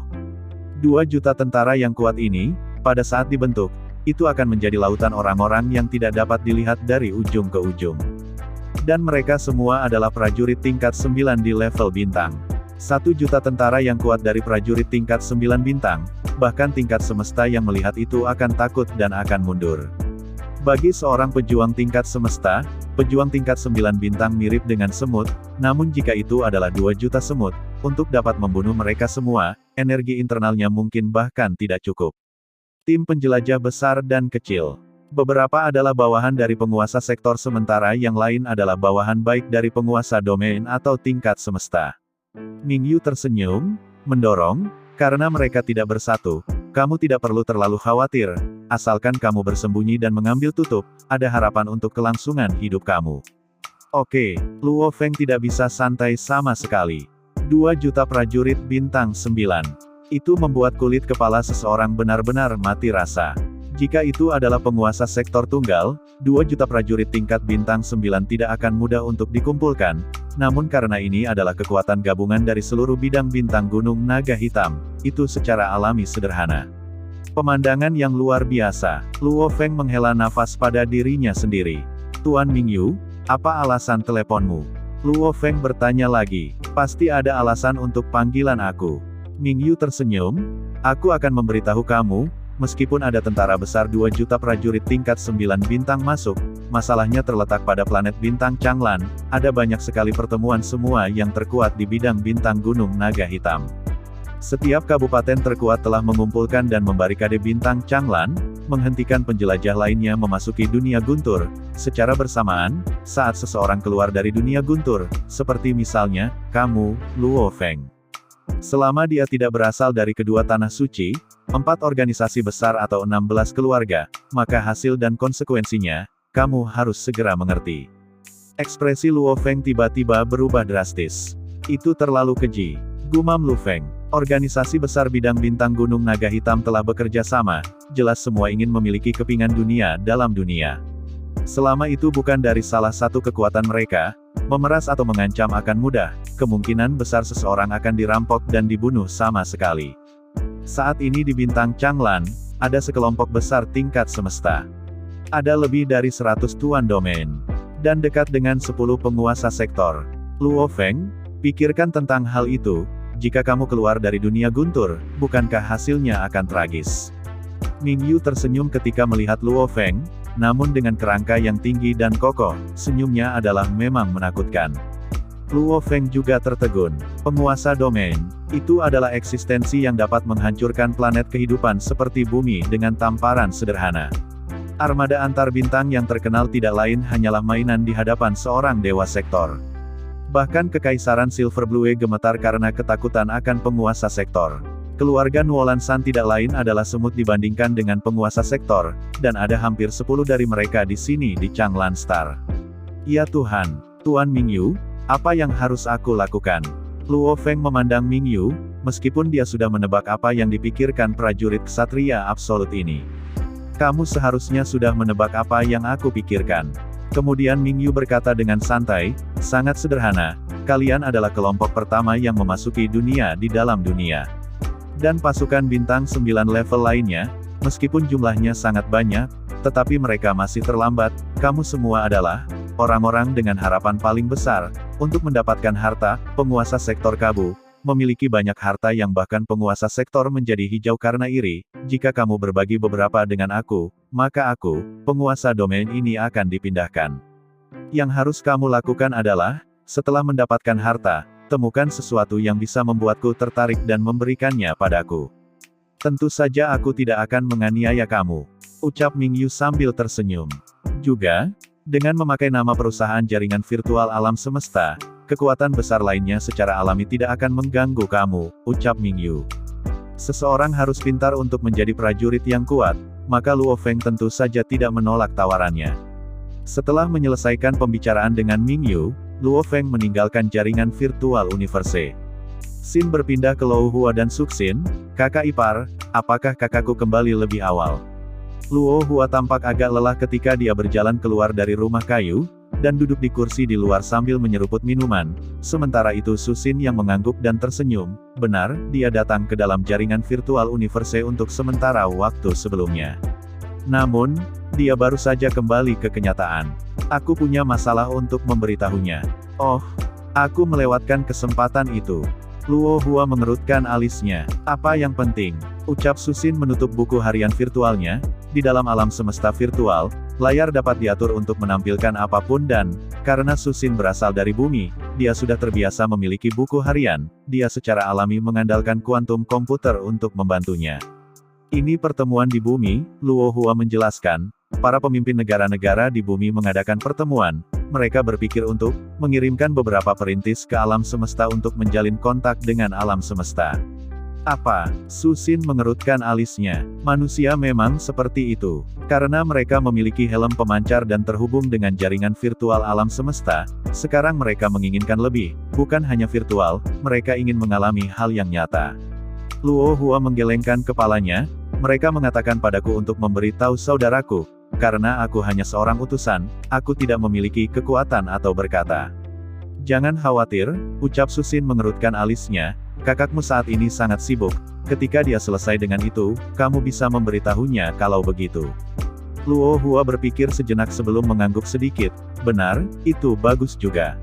Speaker 1: 2 juta tentara yang kuat ini, pada saat dibentuk, itu akan menjadi lautan orang-orang yang tidak dapat dilihat dari ujung ke ujung. Dan mereka semua adalah prajurit tingkat 9 di level bintang. 1 juta tentara yang kuat dari prajurit tingkat 9 bintang, bahkan tingkat semesta yang melihat itu akan takut dan akan mundur. Bagi seorang pejuang tingkat semesta, pejuang tingkat 9 bintang mirip dengan semut, namun jika itu adalah 2 juta semut, untuk dapat membunuh mereka semua, energi internalnya mungkin bahkan tidak cukup. Tim penjelajah besar dan kecil. Beberapa adalah bawahan dari penguasa sektor sementara yang lain adalah bawahan baik dari penguasa domain atau tingkat semesta. Mingyu tersenyum, mendorong, karena mereka tidak bersatu, kamu tidak perlu terlalu khawatir, asalkan kamu bersembunyi dan mengambil tutup, ada harapan untuk kelangsungan hidup kamu. Oke, Luo Feng tidak bisa santai sama sekali. 2 juta prajurit bintang 9. Itu membuat kulit kepala seseorang benar-benar mati rasa. Jika itu adalah penguasa sektor tunggal, 2 juta prajurit tingkat bintang 9 tidak akan mudah untuk dikumpulkan, namun karena ini adalah kekuatan gabungan dari seluruh bidang bintang Gunung Naga Hitam, itu secara alami sederhana. Pemandangan yang luar biasa. Luo Feng menghela nafas pada dirinya sendiri. Tuan Mingyu, apa alasan teleponmu? Luo Feng bertanya lagi. Pasti ada alasan untuk panggilan aku. Mingyu tersenyum. Aku akan memberitahu kamu, meskipun ada tentara besar 2 juta prajurit tingkat 9 bintang masuk, masalahnya terletak pada planet bintang Changlan, ada banyak sekali pertemuan semua yang terkuat di bidang bintang Gunung Naga Hitam. Setiap kabupaten terkuat telah mengumpulkan dan membarikade bintang Changlan, menghentikan penjelajah lainnya memasuki dunia guntur, secara bersamaan, saat seseorang keluar dari dunia guntur, seperti misalnya, kamu, Luo Feng. Selama dia tidak berasal dari kedua tanah suci, 4 organisasi besar atau 16 keluarga, maka hasil dan konsekuensinya, kamu harus segera mengerti. Ekspresi Luo Feng tiba-tiba berubah drastis. Itu terlalu keji. Gumam Lu Feng. Organisasi besar bidang bintang Gunung Naga Hitam telah bekerja sama, jelas semua ingin memiliki kepingan dunia dalam dunia. Selama itu bukan dari salah satu kekuatan mereka, memeras atau mengancam akan mudah, kemungkinan besar seseorang akan dirampok dan dibunuh sama sekali. Saat ini di bintang Changlan, ada sekelompok besar tingkat semesta. Ada lebih dari 100 tuan domain. Dan dekat dengan 10 penguasa sektor. Luo Feng, pikirkan tentang hal itu, jika kamu keluar dari dunia guntur, bukankah hasilnya akan tragis? Mingyu tersenyum ketika melihat Luo Feng, namun dengan kerangka yang tinggi dan kokoh, senyumnya adalah memang menakutkan. Luo Feng juga tertegun. Penguasa domain, itu adalah eksistensi yang dapat menghancurkan planet kehidupan seperti bumi dengan tamparan sederhana. Armada antar bintang yang terkenal tidak lain hanyalah mainan di hadapan seorang dewa sektor. Bahkan Kekaisaran Silver Blue gemetar karena ketakutan akan penguasa sektor. Keluarga Nuolan San tidak lain adalah semut dibandingkan dengan penguasa sektor, dan ada hampir 10 dari mereka di sini di Changlan Star. Ya Tuhan, Tuan Mingyu, apa yang harus aku lakukan? Luo Feng memandang Mingyu, meskipun dia sudah menebak apa yang dipikirkan prajurit ksatria absolut ini. Kamu seharusnya sudah menebak apa yang aku pikirkan. Kemudian Mingyu berkata dengan santai, sangat sederhana, kalian adalah kelompok pertama yang memasuki dunia di dalam dunia. Dan pasukan bintang 9 level lainnya, meskipun jumlahnya sangat banyak, tetapi mereka masih terlambat, kamu semua adalah orang-orang dengan harapan paling besar untuk mendapatkan harta. Penguasa sektor Kabu memiliki banyak harta yang bahkan penguasa sektor menjadi hijau karena iri. Jika kamu berbagi beberapa dengan aku, maka aku, penguasa domain ini akan dipindahkan. Yang harus kamu lakukan adalah, setelah mendapatkan harta, temukan sesuatu yang bisa membuatku tertarik dan memberikannya padaku. Tentu saja aku tidak akan menganiaya kamu, ucap Mingyu sambil tersenyum. Juga, dengan memakai nama perusahaan jaringan virtual alam semesta, kekuatan besar lainnya secara alami tidak akan mengganggu kamu, ucap Mingyu. Seseorang harus pintar untuk menjadi prajurit yang kuat, maka Luo Feng tentu saja tidak menolak tawarannya. Setelah menyelesaikan pembicaraan dengan Mingyu, Luo Feng meninggalkan jaringan virtual universe. Xin berpindah ke Luo Hua dan Suxin, kakak ipar, apakah kakakku kembali lebih awal? Luo Hua tampak agak lelah ketika dia berjalan keluar dari rumah kayu, dan duduk di kursi di luar sambil menyeruput minuman. Sementara itu Suxin yang mengangguk dan tersenyum, benar, dia datang ke dalam jaringan virtual universe untuk sementara waktu sebelumnya. Namun, dia baru saja kembali ke kenyataan. Aku punya masalah untuk memberitahunya. Oh, aku melewatkan kesempatan itu. Luo Hua mengerutkan alisnya. Apa yang penting? Ucap Suxin menutup buku harian virtualnya. Di dalam alam semesta virtual, layar dapat diatur untuk menampilkan apapun dan, karena Suxin berasal dari bumi, dia sudah terbiasa memiliki buku harian, dia secara alami mengandalkan kuantum komputer untuk membantunya. Ini pertemuan di bumi, Luo Hua menjelaskan, para pemimpin negara-negara di bumi mengadakan pertemuan, mereka berpikir untuk mengirimkan beberapa perintis ke alam semesta untuk menjalin kontak dengan alam semesta. Apa? Suxin mengerutkan alisnya. Manusia memang seperti itu. Karena mereka memiliki helm pemancar dan terhubung dengan jaringan virtual alam semesta, sekarang mereka menginginkan lebih, bukan hanya virtual, mereka ingin mengalami hal yang nyata. Luo Hua menggelengkan kepalanya, Mereka mengatakan padaku untuk memberitahu saudaraku, karena aku hanya seorang utusan, aku tidak memiliki kekuatan atau berkata. Jangan khawatir, ucap Susin mengerutkan alisnya, kakakmu saat ini sangat sibuk, ketika dia selesai dengan itu, kamu bisa memberitahunya kalau begitu. Luo Hua berpikir sejenak sebelum mengangguk sedikit, benar, itu bagus juga.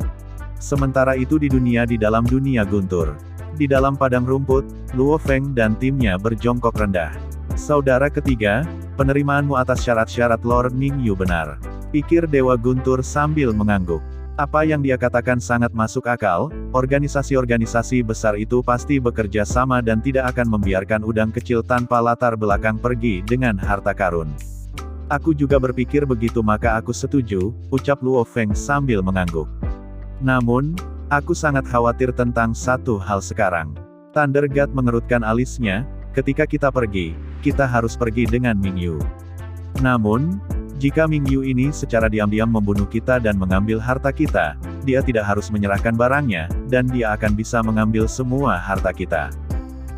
Speaker 1: Sementara itu di dalam dunia guntur. Di dalam padang rumput, Luo Feng dan timnya berjongkok rendah. Saudara ketiga, penerimaanmu atas syarat-syarat Lord Mingyu benar. Pikir Dewa Guntur sambil mengangguk. Apa yang dia katakan sangat masuk akal, organisasi-organisasi besar itu pasti bekerja sama dan tidak akan membiarkan udang kecil tanpa latar belakang pergi dengan harta karun. Aku juga berpikir begitu maka aku setuju, ucap Luo Feng sambil mengangguk. Namun, aku sangat khawatir tentang satu hal sekarang. Thunder God mengerutkan alisnya, ketika kita pergi, kita harus pergi dengan Mingyu. Namun, jika Mingyu ini secara diam-diam membunuh kita dan mengambil harta kita, dia tidak harus menyerahkan barangnya, dan dia akan bisa mengambil semua harta kita.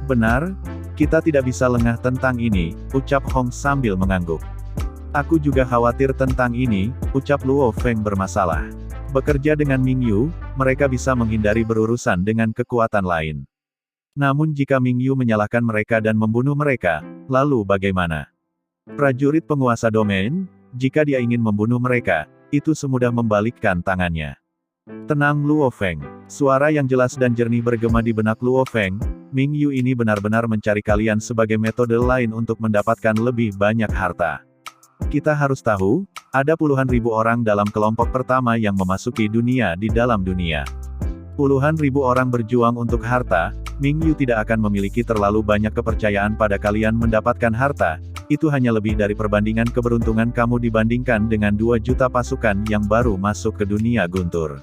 Speaker 1: Benar, kita tidak bisa lengah tentang ini, ucap Hong sambil mengangguk. Aku juga khawatir tentang ini, ucap Luo Feng bermasalah. Bekerja dengan Mingyu, mereka bisa menghindari berurusan dengan kekuatan lain. Namun jika Mingyu menyalahkan mereka dan membunuh mereka, lalu bagaimana? Prajurit penguasa domain, jika dia ingin membunuh mereka, itu semudah membalikkan tangannya. Tenang Luo Feng. Suara yang jelas dan jernih bergema di benak Luo Feng, Mingyu ini benar-benar mencari kalian sebagai metode lain untuk mendapatkan lebih banyak harta. Kita harus tahu, ada puluhan ribu orang dalam kelompok pertama yang memasuki dunia di dalam dunia. Puluhan ribu orang berjuang untuk harta, Mingyu tidak akan memiliki terlalu banyak kepercayaan pada kalian mendapatkan harta, itu hanya lebih dari perbandingan keberuntungan kamu dibandingkan dengan 2 juta pasukan yang baru masuk ke dunia guntur.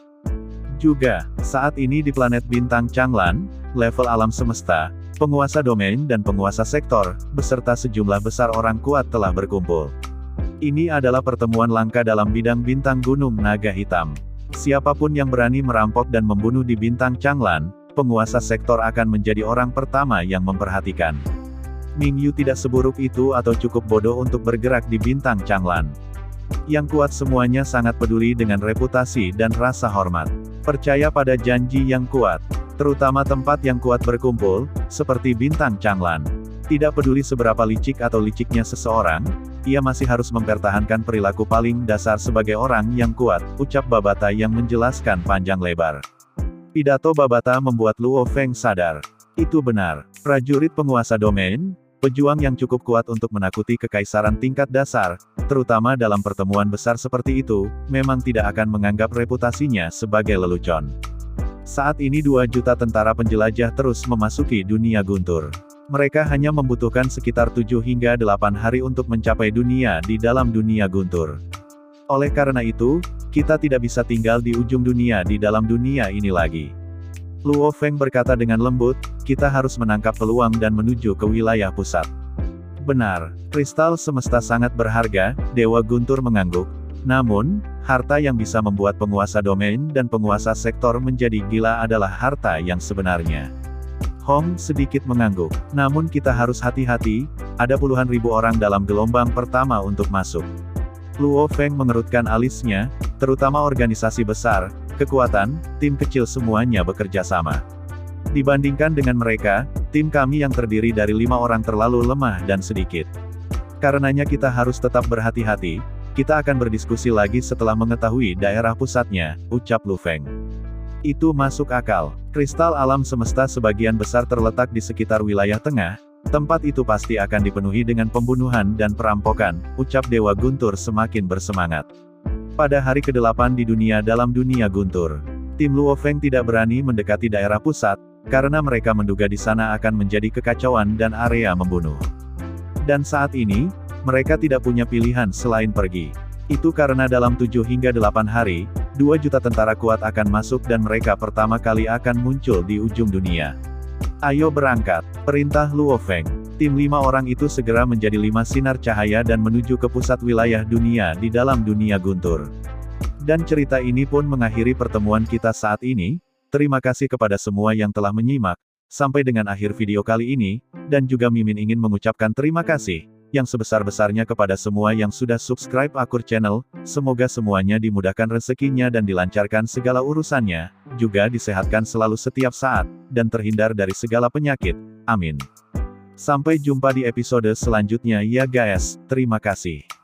Speaker 1: Juga, saat ini di planet bintang Changlan, level alam semesta, penguasa domain dan penguasa sektor, beserta sejumlah besar orang kuat telah berkumpul. Ini adalah pertemuan langka dalam bidang bintang gunung naga hitam. Siapapun yang berani merampok dan membunuh di bintang Changlan, penguasa sektor akan menjadi orang pertama yang memperhatikan. Mingyu tidak seburuk itu atau cukup bodoh untuk bergerak di bintang Changlan. Yang kuat semuanya sangat peduli dengan reputasi dan rasa hormat. Percaya pada janji yang kuat. Terutama tempat yang kuat berkumpul, seperti bintang Changlan. Tidak peduli seberapa licik atau liciknya seseorang, ia masih harus mempertahankan perilaku paling dasar sebagai orang yang kuat, ucap Babata yang menjelaskan panjang lebar. Pidato Babata membuat Luo Feng sadar. Itu benar. Prajurit penguasa domain, pejuang yang cukup kuat untuk menakuti kekaisaran tingkat dasar, terutama dalam pertemuan besar seperti itu, memang tidak akan menganggap reputasinya sebagai lelucon. Saat ini 2 juta tentara penjelajah terus memasuki dunia guntur. Mereka hanya membutuhkan sekitar 7 hingga 8 hari untuk mencapai dunia di dalam dunia guntur. Oleh karena itu, kita tidak bisa tinggal di ujung dunia di dalam dunia ini lagi. Luo Feng berkata dengan lembut, kita harus menangkap peluang dan menuju ke wilayah pusat. Benar, kristal semesta sangat berharga, Dewa Guntur mengangguk. Namun, harta yang bisa membuat penguasa domain dan penguasa sektor menjadi gila adalah harta yang sebenarnya. Hong sedikit mengangguk. Namun kita harus hati-hati, ada puluhan ribu orang dalam gelombang pertama untuk masuk. Luo Feng mengerutkan alisnya, terutama organisasi besar, kekuatan, tim kecil semuanya bekerja sama. Dibandingkan dengan mereka, tim kami yang terdiri dari 5 orang terlalu lemah dan sedikit. Karenanya kita harus tetap berhati-hati, kita akan berdiskusi lagi setelah mengetahui daerah pusatnya, ucap Lu Feng. Itu masuk akal. Kristal alam semesta sebagian besar terletak di sekitar wilayah tengah, tempat itu pasti akan dipenuhi dengan pembunuhan dan perampokan, ucap Dewa Guntur semakin bersemangat. Pada hari ke-8 di dunia dalam dunia guntur, tim Luo Feng tidak berani mendekati daerah pusat, karena mereka menduga di sana akan menjadi kekacauan dan area membunuh. Dan saat ini, mereka tidak punya pilihan selain pergi. Itu karena dalam 7 hingga 8 hari, 2 juta tentara kuat akan masuk dan mereka pertama kali akan muncul di ujung dunia. Ayo berangkat, perintah Luo Feng. Tim 5 orang itu segera menjadi 5 sinar cahaya dan menuju ke pusat wilayah dunia di dalam dunia guntur. Dan cerita ini pun mengakhiri pertemuan kita saat ini. Terima kasih kepada semua yang telah menyimak. Sampai dengan akhir video kali ini, dan juga Mimin ingin mengucapkan terima kasih yang sebesar-besarnya kepada semua yang sudah subscribe Akur Channel, semoga semuanya dimudahkan rezekinya dan dilancarkan segala urusannya, juga disehatkan selalu setiap saat, dan terhindar dari segala penyakit, amin. Sampai jumpa di episode selanjutnya ya guys, terima kasih.